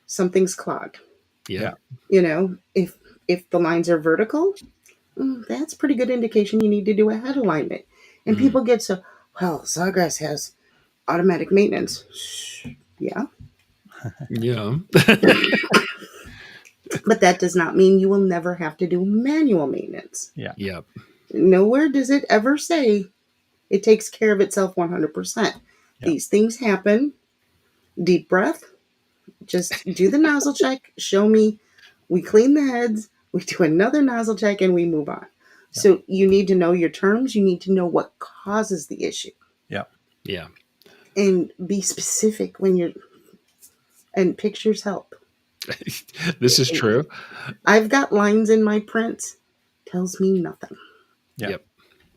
something's clogged. Yeah. If the lines are vertical, that's a pretty good indication you need to do a head alignment. And people get so, well, Sawgrass has automatic maintenance. Yeah. Yeah. But that does not mean you will never have to do manual maintenance. Yeah. Yep. Nowhere does it ever say it takes care of itself 100%. These things happen. Deep breath. Just do the nozzle check. Show me. We clean the heads. We do another nozzle check and we move on. Yeah. So you need to know your terms. You need to know what causes the issue. Yeah. Yeah. And be specific when you're, and pictures help. This is true. I've got lines in my prints. Tells me nothing. Yep.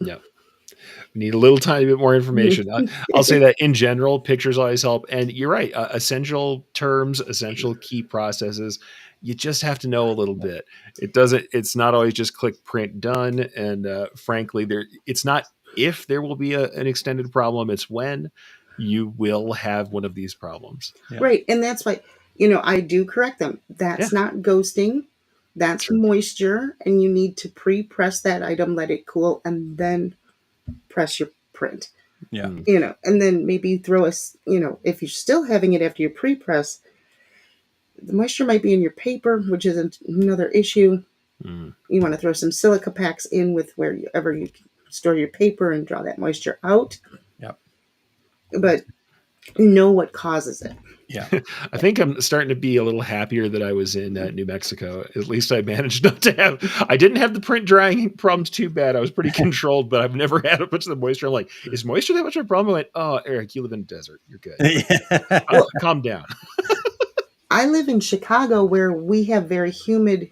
We need a little tiny bit more information. I'll say that in general, pictures always help. And you're right. Essential terms, essential key processes. You just have to know a little bit. It's not always just click, print, done. And frankly, it's not if there will be an extended problem, it's when you will have one of these problems. Yeah. Right. And that's why, I do correct them. That's not ghosting. That's moisture. And you need to pre-press that item, let it cool, and then press your print. Yeah. And then maybe throw if you're still having it after you pre-press, the moisture might be in your paper, which is another issue. You want to throw some silica packs in with wherever you store your paper and draw that moisture out. Yep. But know what causes it. Yeah. I think I'm starting to be a little happier that I was in New Mexico. At least I managed not to I didn't have the print drying problems too bad. I was pretty controlled, but I've never had a bunch of the moisture. I'm like, is moisture that much of a problem? I went, oh, Eric, you live in the desert. You're good. Calm down. I live in Chicago where we have very humid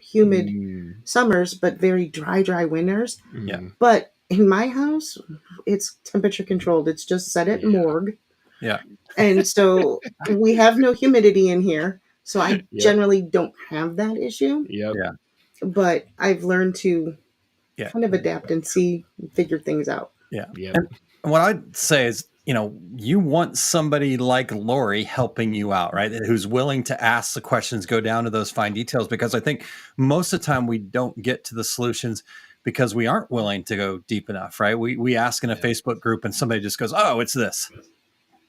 summers, but very dry winters. Yeah. But in my house, it's temperature controlled. It's just set at morgue. Yeah. And so we have no humidity in here. So I generally don't have that issue. Yep. Yeah. But I've learned to kind of adapt and figure things out. Yeah. Yeah. And what I'd say is, you want somebody like Laurie helping you out, right? Who's willing to ask the questions, go down to those fine details, because I think most of the time we don't get to the solutions because we aren't willing to go deep enough, right? We ask in a Facebook group and somebody just goes, oh, it's this.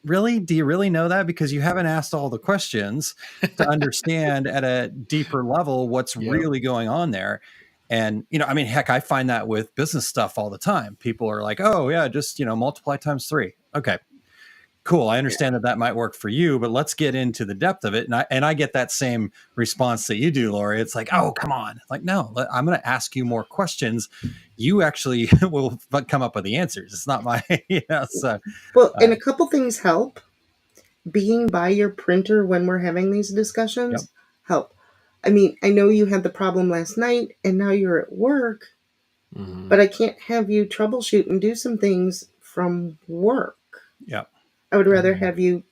Really? Do you really know that? Because you haven't asked all the questions to understand at a deeper level what's really going on there. And, heck, I find that with business stuff all the time. People are like, oh, yeah, just, multiply times 3. Okay, cool. I understand that might work for you, but let's get into the depth of it. And I get that same response that you do, Laurie. It's like, oh, come on. Like, no, I'm going to ask you more questions. You actually will come up with the answers. It's not my, so. Well, and a couple things help. Being by your printer when we're having these discussions help. I mean, I know you had the problem last night and now you're at work, but I can't have you troubleshoot and do some things from work. Yeah. I would rather have you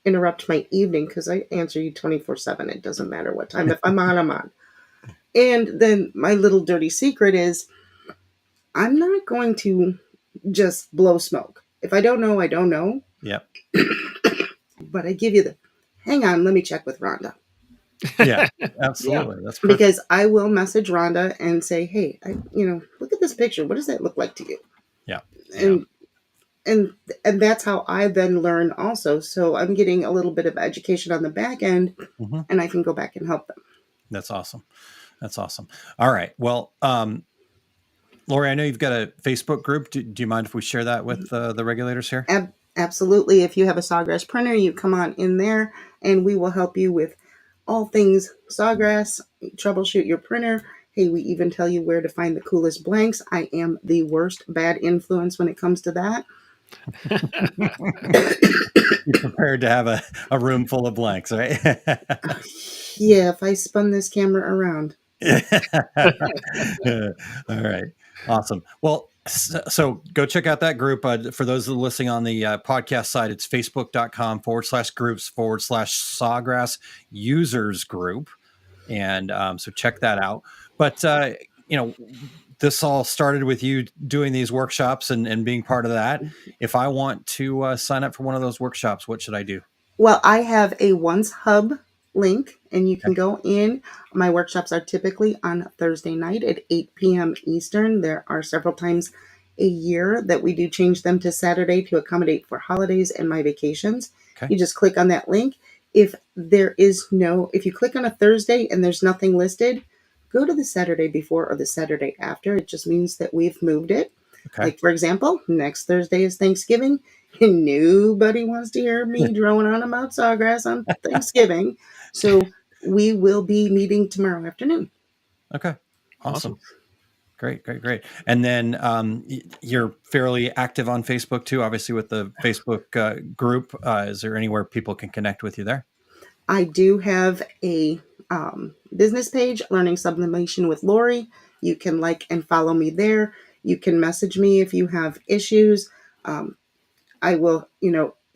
interrupt my evening because I answer you 24/7. It doesn't matter what time. If I'm on, I'm on. And then my little dirty secret is I'm not going to just blow smoke. If I don't know, I don't know. Yep. But I give you hang on, let me check with Rhonda. Yeah, absolutely. That's perfect. Because I will message Rhonda and say, hey, look at this picture. What does that look like to you? Yeah. And that's how I then learn also. So I'm getting a little bit of education on the back end and I can go back and help them. That's awesome. All right. Well, Laurie, I know you've got a Facebook group. Do you mind if we share that with the regulators here? Absolutely. If you have a Sawgrass printer, you come on in there and we will help you with all things Sawgrass, troubleshoot your printer. Hey, we even tell you where to find the coolest blanks. I am the worst bad influence when it comes to that. You're prepared to have a room full of blanks, right? Yeah, if I spun this camera around. All right. Awesome. Well, So go check out that group. For those that are listening on the podcast side, it's facebook.com/groups/Sawgrass users group. And so check that out. But, this all started with you doing these workshops and being part of that. If I want to sign up for one of those workshops, what should I do? Well, I have a Once Hub link, and you can go in. My workshops are typically on Thursday night at 8 p.m. Eastern. There are several times a year that we do change them to Saturday to accommodate for holidays and my vacations. Okay. You just click on that link. If you click on a Thursday and there's nothing listed, go to the Saturday before or the Saturday after. It just means that we've moved it. Okay. Like, for example, next Thursday is Thanksgiving. And nobody wants to hear me drone on about Sawgrass on Thanksgiving. So we will be meeting tomorrow afternoon. Okay. Awesome. Great. And then you're fairly active on Facebook too, obviously with the Facebook group. Is there anywhere people can connect with you there? I do have a business page, Learning Sublimation with Laurie. You can like and follow me there. You can message me if you have issues. I will,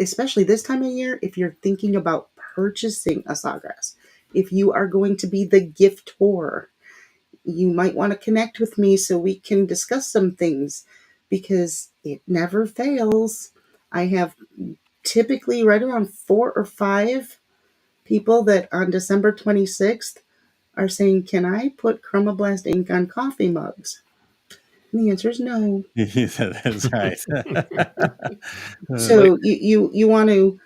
especially this time of year, if you're thinking about purchasing a Sawgrass, if you are going to be the giftor, you might want to connect with me so we can discuss some things, because it never fails. I have typically right around 4 or 5 people that on December 26th are saying, can I put Chromoblast ink on coffee mugs? And the answer is no. That's right. So you want to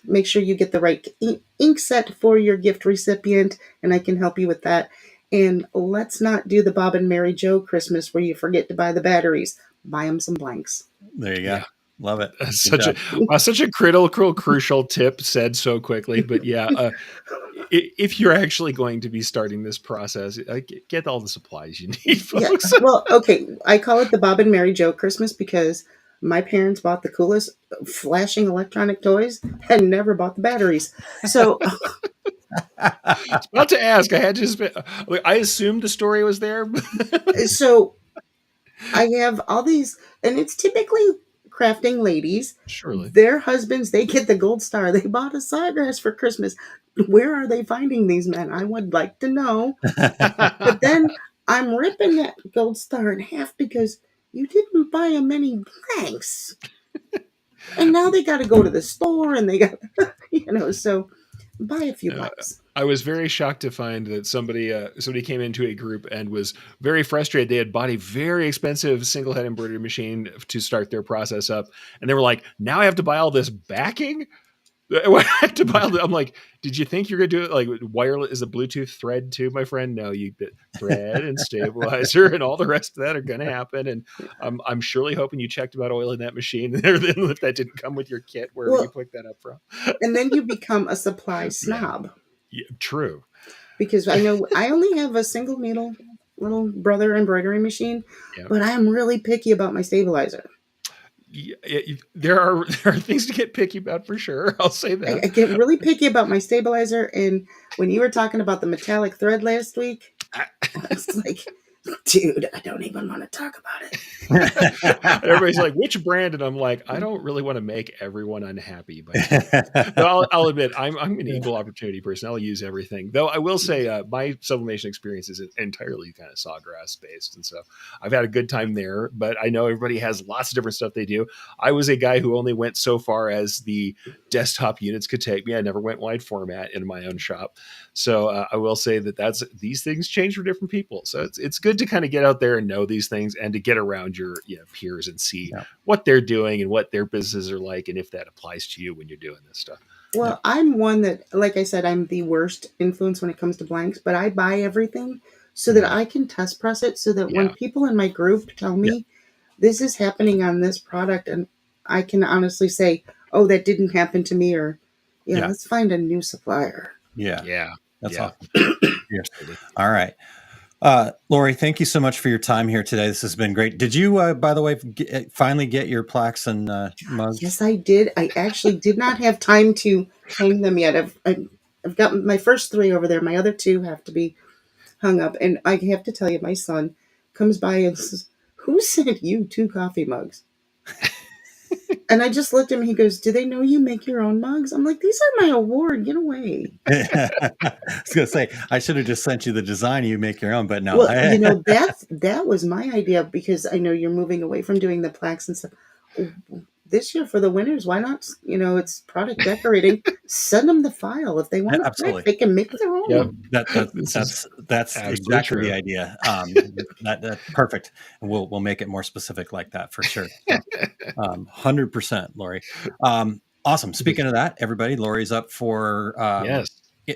make sure you get the right ink set for your gift recipient, and I can help you with that. And let's not do the Bob and Mary Jo Christmas where you forget to buy the batteries. Buy them some blanks. There you go. Yeah. Love it. Such a critical, crucial tip said so quickly. But yeah, if you're actually going to be starting this process, get all the supplies you need, folks. Yeah. Well, okay. I call it the Bob and Mary Jo Christmas because my parents bought the coolest flashing electronic toys and never bought the batteries. So I was about to ask. I assumed the story was there. So I have all these, and it's typically crafting ladies. Surely. Their husbands, they get the gold star. They bought a Sawgrass for Christmas. Where are they finding these men? I would like to know. But then I'm ripping that gold star in half because you didn't buy them many blanks. And now they got to go to the store and they got, so buy a few blanks. I was very shocked to find that somebody came into a group and was very frustrated. They had bought a very expensive single head embroidery machine to start their process up. And they were like, now I have to buy all this backing? I have to buy I'm like, did you think you're going to do it like wireless? Is a Bluetooth thread too, my friend? No, you thread and stabilizer and all the rest of that are going to happen. And I'm surely hoping you checked about oil in that machine. And if that didn't come with your kit, wherever you picked that up from. And then you become a supply snob. Yeah, true. Because I know I only have a single needle little brother embroidery machine, but I am really picky about my stabilizer. There are things to get picky about for sure. I'll say that. I get really picky about my stabilizer. And when you were talking about the metallic thread last week, I was like, dude, I don't even want to talk about it. Everybody's like, which brand? And I'm like, I don't really want to make everyone unhappy. But I'll admit, I'm an equal opportunity person. I'll use everything. Though I will say my sublimation experience is entirely kind of Sawgrass based. And so I've had a good time there. But I know everybody has lots of different stuff they do. I was a guy who only went so far as the desktop units could take me. I never went wide format in my own shop. So I will say that these things change for different people. So it's good to kind of get out there and know these things and to get around your peers and see what they're doing and what their businesses are like and if that applies to you when you're doing this stuff. Well, I'm one that, like I said, I'm the worst influence when it comes to blanks, but I buy everything so that I can test press it so that when people in my group tell me this is happening on this product, and I can honestly say, oh, that didn't happen to me, or let's find a new supplier. Yeah. That's awesome. All right. Laurie, thank you so much for your time here today. This has been great. Did you, by the way, finally get your plaques and mugs? Yes, I did. I actually did not have time to hang them yet. I've got my first 3 over there. My other 2 have to be hung up. And I have to tell you, my son comes by and says, who sent you 2 coffee mugs? And I just looked at him. He goes, do they know you make your own mugs? I'm like, these are my award. Get away. I was going to say, I should have just sent you the design. You make your own, but no. Well, that was my idea, because I know you're moving away from doing the plaques and stuff. This year for the winners, why not? It's product decorating. Send them the file. If they want a Absolutely. plaque, they can make their own. Yep. That's exactly true. the idea. That's perfect. We'll make it more specific like that for sure. 100%, Laurie. Awesome. Speaking of that, everybody, Laurie's up for Yes.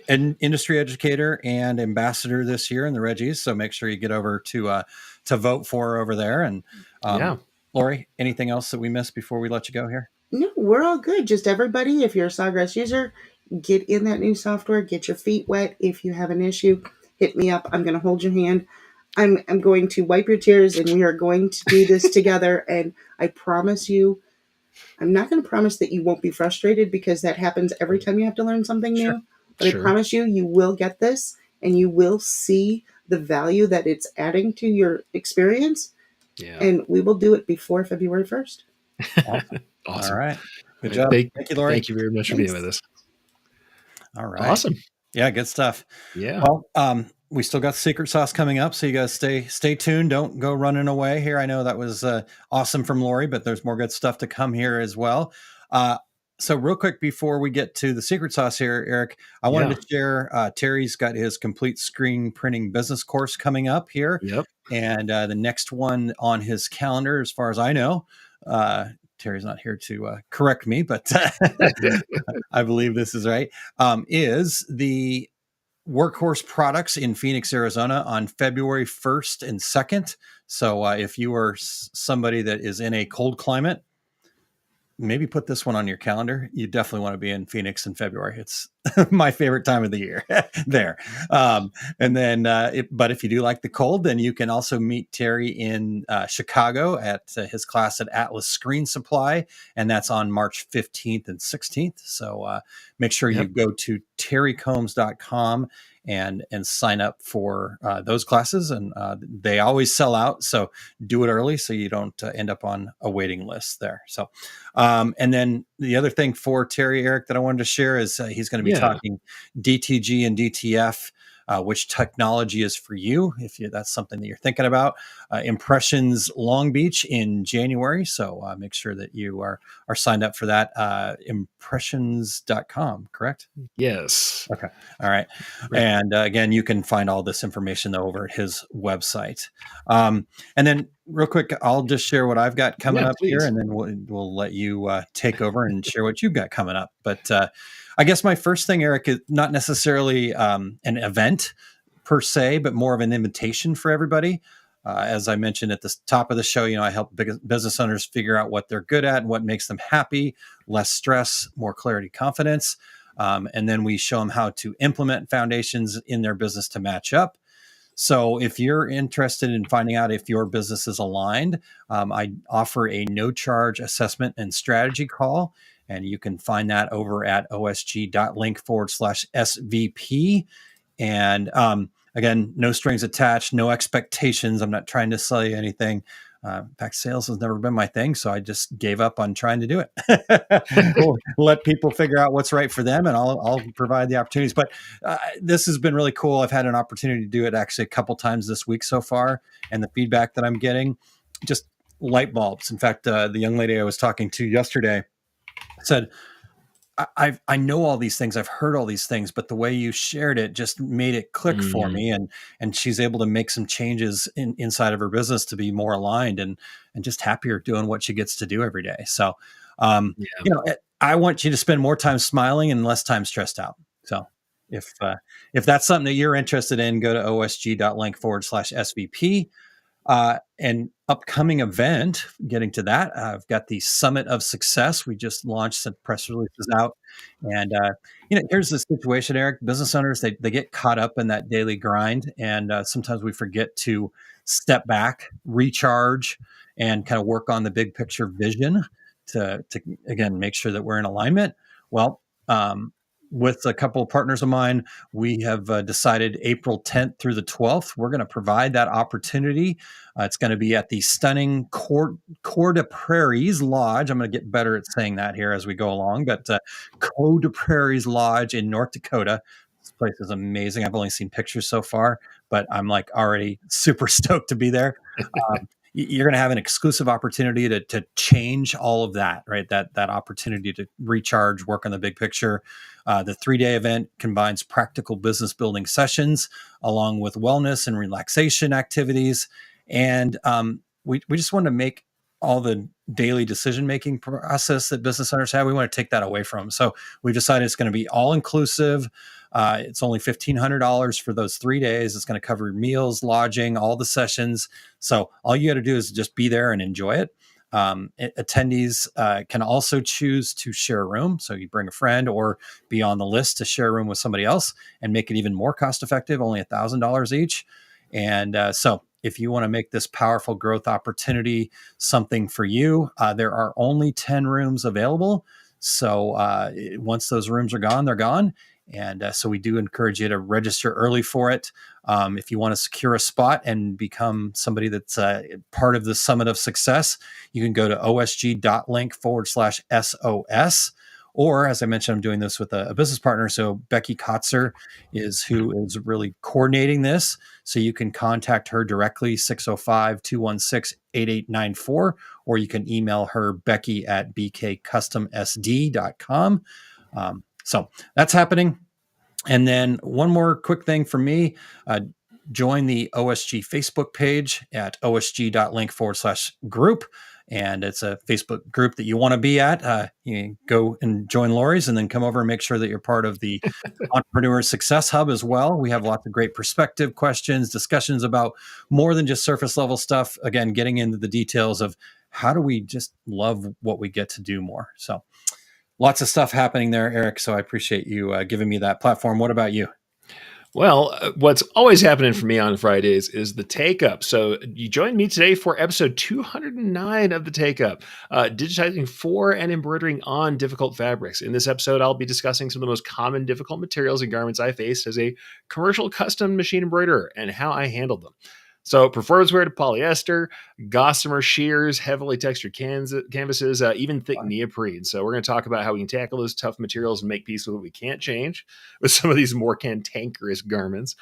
an industry educator and ambassador this year in the Reggies. So make sure you get over to vote for her over there. And Laurie, anything else that we missed before we let you go here? No, we're all good. Just everybody, if you're a Sawgrass user, get in that new software, get your feet wet. If you have an issue, hit me up. I'm going to hold your hand. I'm going to wipe your tears, and we are going to do this together. And I promise you, I'm not going to promise that you won't be frustrated, because that happens every time you have to learn something new. But I promise you, you will get this, and you will see the value that it's adding to your experience. Yeah. And we will do it before February 1st. Awesome. Awesome. All right. Good job. Thank you, Laurie. Thank you very much for being with us. All right. Awesome. Yeah, good stuff. Yeah. Well, we still got the secret sauce coming up, so you guys stay tuned. Don't go running away here. I know that was awesome from Laurie, but there's more good stuff to come here as well. So real quick before we get to the secret sauce here, Eric, I wanted to share Terry's got his complete screen printing business course coming up here. Yep. And the next one on his calendar, as far as I know, Terry's not here to correct me, but I believe this is right, is the Workhorse Products in Phoenix, Arizona on February 1st and 2nd. So if you are somebody that is in a cold climate, maybe put this one on your calendar. You definitely want to be in Phoenix in February. It's my favorite time of the year there. And then, but if you do like the cold, then you can also meet Terry in Chicago at his class at Atlas Screen Supply. And that's on March 15th and 16th. So make sure you go to terrycombs.com and sign up for those classes. And they always sell out. So do it early so you don't end up on a waiting list there. So, and then the other thing for Terry, Eric, that I wanted to share is he's going to be talking DTG and DTF, which technology is for you, if that's something that you're thinking about. Impressions Long Beach in January. So make sure that you are signed up for that. Impressions.com, correct? Yes. Okay. All right. And again, you can find all this information over at his website. And then real quick, I'll just share what I've got coming up here, and then we'll let you take over and share what you've got coming up. But I guess my first thing, Eric, is not necessarily an event per se, but more of an invitation for everybody. As I mentioned at the top of the show, I help business owners figure out what they're good at and what makes them happy, less stress, more clarity, confidence. And then we show them how to implement foundations in their business to match up. So if you're interested in finding out if your business is aligned, I offer a no-charge assessment and strategy call. And you can find that over at osg.link/SVP. And again, no strings attached, no expectations. I'm not trying to sell you anything. In fact, sales has never been my thing, so I just gave up on trying to do it. We'll let people figure out what's right for them, and I'll provide the opportunities. But this has been really cool. I've had an opportunity to do it actually a couple times this week so far, and the feedback that I'm getting, just light bulbs. In fact, the young lady I was talking to yesterday said, I know all these things. I've heard all these things, but the way you shared it just made it click for me. And she's able to make some changes inside of her business to be more aligned and just happier doing what she gets to do every day. So, I want you to spend more time smiling and less time stressed out. So if that's something that you're interested in, go to osg.link/SVP. An upcoming event, getting to that, I've got the Summit of Success. We just launched, some press releases out. And, here's the situation, Eric. Business owners, they get caught up in that daily grind. And sometimes we forget to step back, recharge, and kind of work on the big picture vision to again, make sure that we're in alignment. Well, with a couple of partners of mine, we have decided April 10th through the 12th, we're going to provide that opportunity. It's going to be at the stunning Coeur de Prairies Lodge. I'm going to get better at saying that here as we go along, but Coeur de Prairies Lodge in North Dakota. This place is amazing. I've only seen pictures so far, but I'm like already super stoked to be there. You're going to have an exclusive opportunity to change all of that, right? That opportunity to recharge, work on the big picture. The 3-day event combines practical business building sessions along with wellness and relaxation activities. And we just want to make all the daily decision-making process that business owners have, we want to take that away from them. So we decided it's going to be all inclusive. It's only $1,500 for those 3 days. It's going to cover meals, lodging, all the sessions. So all you got to do is just be there and enjoy it. Attendees can also choose to share a room. So you bring a friend or be on the list to share a room with somebody else and make it even more cost effective, only $1,000 each. And so if you want to make this powerful growth opportunity something for you, there are only 10 rooms available. So once those rooms are gone, they're gone. And so we do encourage you to register early for it. If you want to secure a spot and become somebody that's part of the Summit of Success, you can go to osg.link/SOS. Or, as I mentioned, I'm doing this with a business partner. So Becky Kotzer is who is really coordinating this. So you can contact her directly, 605-216-8894, or you can email her, becky@bkcustomsd.com. So that's happening. And then one more quick thing for me, join the OSG Facebook page at osg.link/group. And it's a Facebook group that you want to be at. You can go and join Laurie's and then come over and make sure that you're part of the Entrepreneur Success Hub as well. We have lots of great perspective questions, discussions about more than just surface level stuff. Again, getting into the details of how do we just love what we get to do more. So lots of stuff happening there, Eric. So I appreciate you giving me that platform. What about you? Well, what's always happening for me on Fridays is the Take Up. So you joined me today for episode 209 of the Take Up, digitizing for and embroidering on difficult fabrics. In this episode, I'll be discussing some of the most common difficult materials and garments I faced as a commercial custom machine embroiderer and how I handled them. So performance wear to polyester, gossamer shears, heavily textured canvases, even thick neoprene. So we're going to talk about how we can tackle those tough materials and make peace with what we can't change with some of these more cantankerous garments.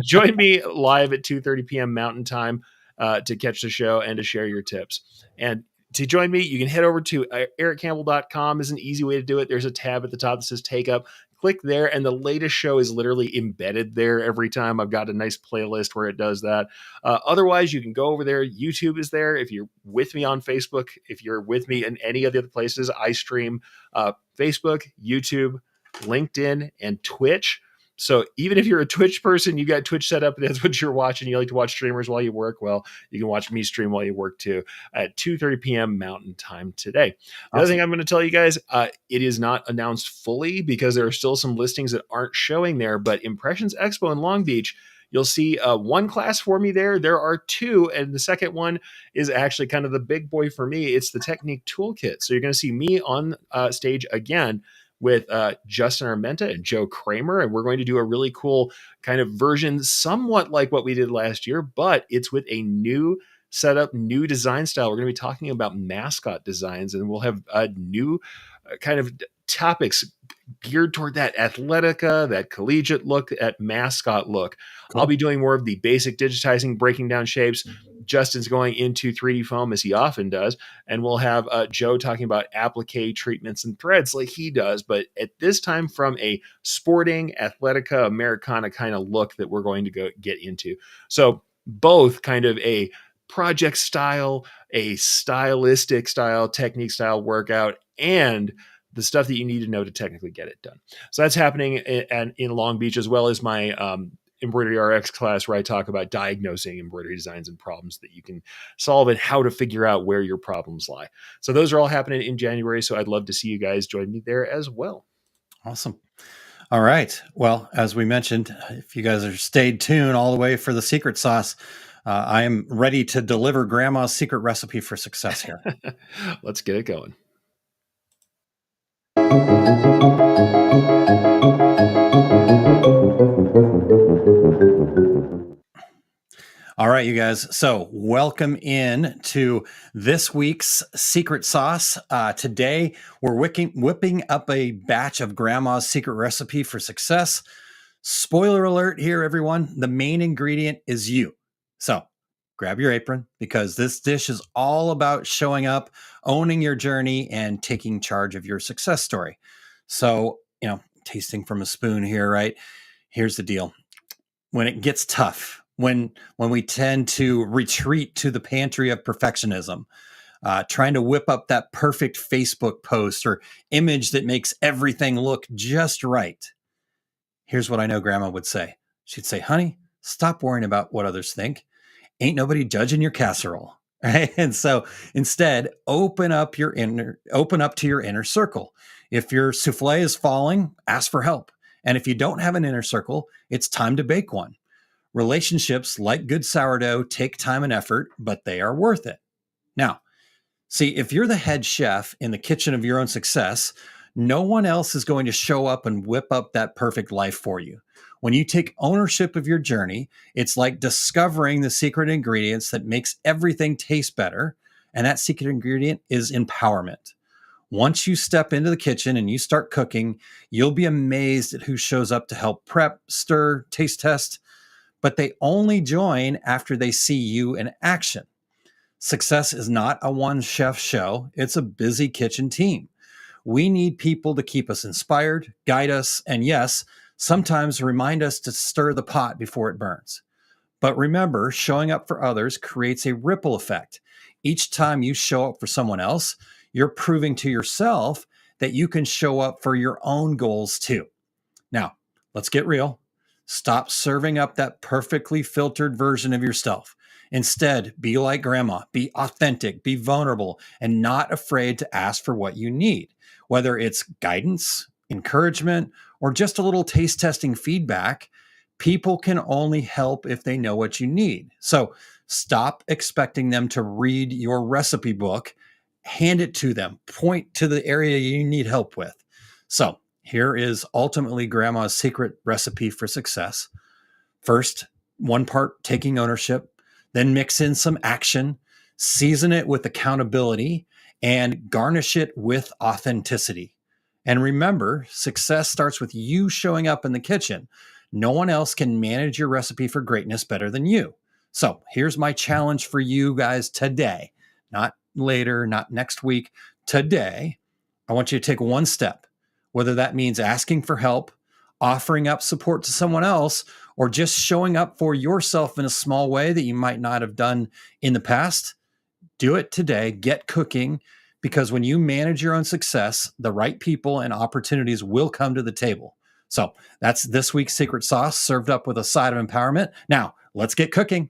Join me live at 2:30 p.m. Mountain Time to catch the show and to share your tips. And to join me, you can head over to ericcampbell.com is an easy way to do it. There's a tab at the top that says Take Up. Click there, and the latest show is literally embedded there every time. I've got a nice playlist where it does that. Otherwise, you can go over there. YouTube is there. If you're with me on Facebook, if you're with me in any of the other places, I stream Facebook, YouTube, LinkedIn, and Twitch. So even if you're a Twitch person, you got Twitch set up, and that's what you're watching. You like to watch streamers while you work. Well, you can watch me stream while you work too at 2:30 p.m. Mountain Time today. The other thing I'm going to tell you guys, it is not announced fully because there are still some listings that aren't showing there, but Impressions Expo in Long Beach, you'll see one class for me there. There are two, and the second one is actually kind of the big boy for me. It's the Technique Toolkit. So you're going to see me on stage again with Justin Armenta and Joe Kramer. And we're going to do a really cool kind of version, somewhat like what we did last year, but it's with a new setup, new design style. We're going to be talking about mascot designs, and we'll have new kind of topics geared toward that athletica, that collegiate look, that mascot look. Cool. I'll be doing more of the basic digitizing, breaking down shapes. Justin's going into 3D foam as he often does. And we'll have Joe talking about applique treatments and threads like he does. But at this time from a sporting, athletica, Americana kind of look that we're going to go get into. So both kind of a project style, a stylistic style, technique style workout, and the stuff that you need to know to technically get it done. So that's happening in Long Beach, as well as my Embroidery RX class, where I talk about diagnosing embroidery designs and problems that you can solve and how to figure out where your problems lie. So those are all happening in January. So I'd love to see you guys join me there as well. Awesome. All right. Well, as we mentioned, if you guys are stayed tuned all the way for the secret sauce, I am ready to deliver Grandma's secret recipe for success here. Let's get it going. All right, you guys. So welcome in to this week's secret sauce. Today, we're whipping up a batch of Grandma's secret recipe for success. Spoiler alert here, everyone. The main ingredient is you. So grab your apron because this dish is all about showing up, owning your journey, and taking charge of your success story. So, tasting from a spoon here, right? Here's the deal. When it gets tough, when we tend to retreat to the pantry of perfectionism, trying to whip up that perfect Facebook post or image that makes everything look just right. Here's what I know Grandma would say. She'd say, honey, stop worrying about what others think. Ain't nobody judging your casserole. Right? And so instead, open up to your inner circle. If your souffle is falling, ask for help. And if you don't have an inner circle, it's time to bake one. Relationships, like good sourdough, take time and effort, but they are worth it. Now, see, if you're the head chef in the kitchen of your own success, no one else is going to show up and whip up that perfect life for you. When you take ownership of your journey, it's like discovering the secret ingredients that makes everything taste better. And that secret ingredient is empowerment. Once you step into the kitchen and you start cooking, you'll be amazed at who shows up to help prep, stir, taste test, but they only join after they see you in action. Success is not a one chef show. It's a busy kitchen team. We need people to keep us inspired, guide us, and yes, sometimes remind us to stir the pot before it burns. But remember, showing up for others creates a ripple effect. Each time you show up for someone else, you're proving to yourself that you can show up for your own goals too. Now, let's get real. Stop serving up that perfectly filtered version of yourself. Instead, be like Grandma, be authentic, be vulnerable, and not afraid to ask for what you need, whether it's guidance, encouragement, or just a little taste testing feedback. People can only help if they know what you need. So stop expecting them to read your recipe book. Hand it to them. Point to the area you need help with. So here is ultimately Grandma's secret recipe for success. First, one part taking ownership, then mix in some action, season it with accountability, and garnish it with authenticity. And remember, success starts with you showing up in the kitchen. No one else can manage your recipe for greatness better than you. So here's my challenge for you guys today, not later, not next week. Today, I want you to take one step, whether that means asking for help, offering up support to someone else, or just showing up for yourself in a small way that you might not have done in the past. Do it today. Get cooking, because when you manage your own success, the right people and opportunities will come to the table. So that's this week's secret sauce, served up with a side of empowerment. Now, let's get cooking.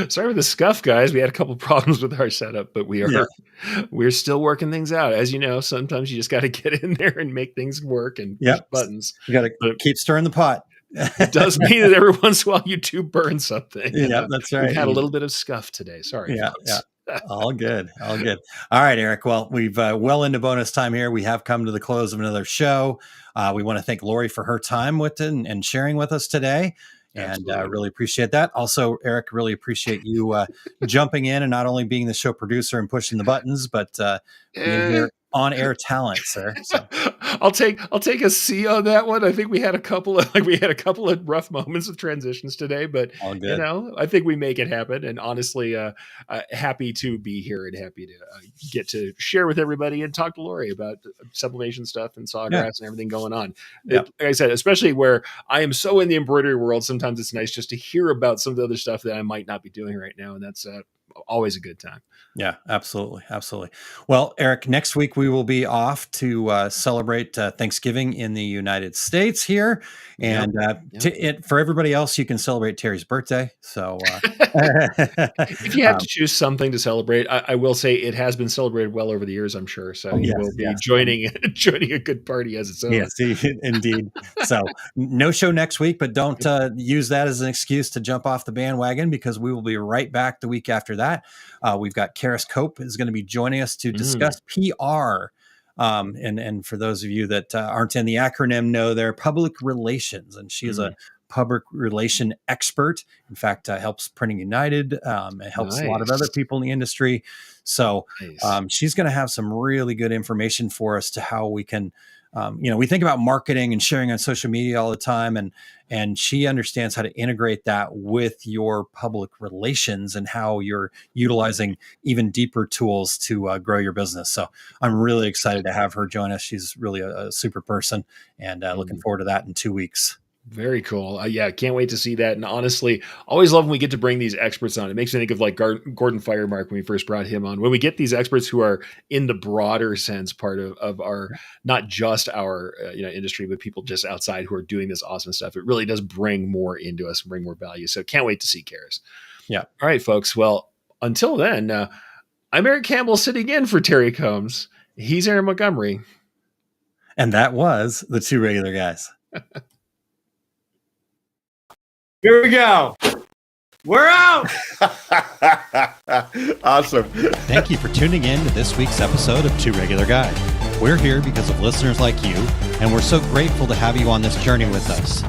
Sorry for the scuff, guys. We had a couple problems with our setup, but we're still working things out. As you know, sometimes you just got to get in there and make things work and push buttons. You got to keep stirring the pot. It does mean that every once in a while you do burn something. Yeah, that's right. We've had a little bit of scuff today. Sorry. Yeah. All good. All right, Eric. Well, we've well into bonus time here. We have come to the close of another show. We want to thank Laurie for her time with it and sharing with us today. And really appreciate that. Also, Eric, really appreciate you jumping in and not only being the show producer and pushing the buttons, but being here on-air talent, sir. So. I'll take a C on that one. I think we had a couple of rough moments with transitions today, but I think we make it happen. And honestly, happy to be here and happy to get to share with everybody and talk to Laurie about sublimation stuff and Sawgrass and everything going on. Like I said, especially where I am so in the embroidery world, sometimes it's nice just to hear about some of the other stuff that I might not be doing right now, and that's always a good time. Yeah, absolutely. Absolutely. Well, Eric, next week we will be off to celebrate Thanksgiving in the United States here. And for everybody else, you can celebrate Terry's birthday. So if you have to choose something to celebrate, I will say it has been celebrated well over the years, I'm sure. So you will be joining a good party as its own. Yes, indeed. So no show next week, but don't use that as an excuse to jump off the bandwagon, because we will be right back the week after that. We've got Karis Cope is going to be joining us to discuss PR. And for those of you that aren't in the acronym, know they're public relations, and she is a public relation expert. In fact, helps Printing United. It helps a lot of other people in the industry. So she's going to have some really good information for us to how we can, we think about marketing and sharing on social media all the time, and she understands how to integrate that with your public relations and how you're utilizing even deeper tools to grow your business. So I'm really excited to have her join us. She's really a super person, and looking forward to that in 2 weeks. Very cool. Can't wait to see that. And honestly, always love when we get to bring these experts on. It makes me think of like Gordon Firemark when we first brought him on. When we get these experts who are in the broader sense part of our, not just our industry, but people just outside who are doing this awesome stuff, it really does bring more into us and bring more value. So can't wait to see Karis. Yeah. All right, folks. Well, until then, I'm Eric Campbell sitting in for Terry Combs. He's Aaron Montgomery. And that was the Two Regular Guys. Here we go. We're out. Awesome. Thank you for tuning in to this week's episode of Two Regular Guys. We're here because of listeners like you, and we're so grateful to have you on this journey with us.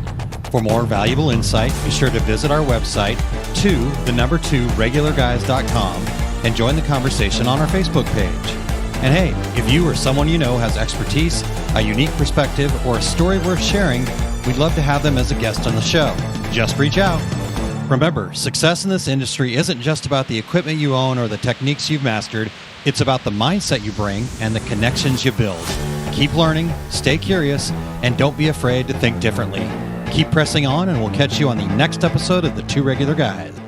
For more valuable insight, be sure to visit our website, 2regularguys.com, and join the conversation on our Facebook page. And hey, if you or someone you know has expertise, a unique perspective, or a story worth sharing, we'd love to have them as a guest on the show. Just reach out. Remember, success in this industry isn't just about the equipment you own or the techniques you've mastered. It's about the mindset you bring and the connections you build. Keep learning, stay curious, and don't be afraid to think differently. Keep pressing on, and we'll catch you on the next episode of the Two Regular Guys.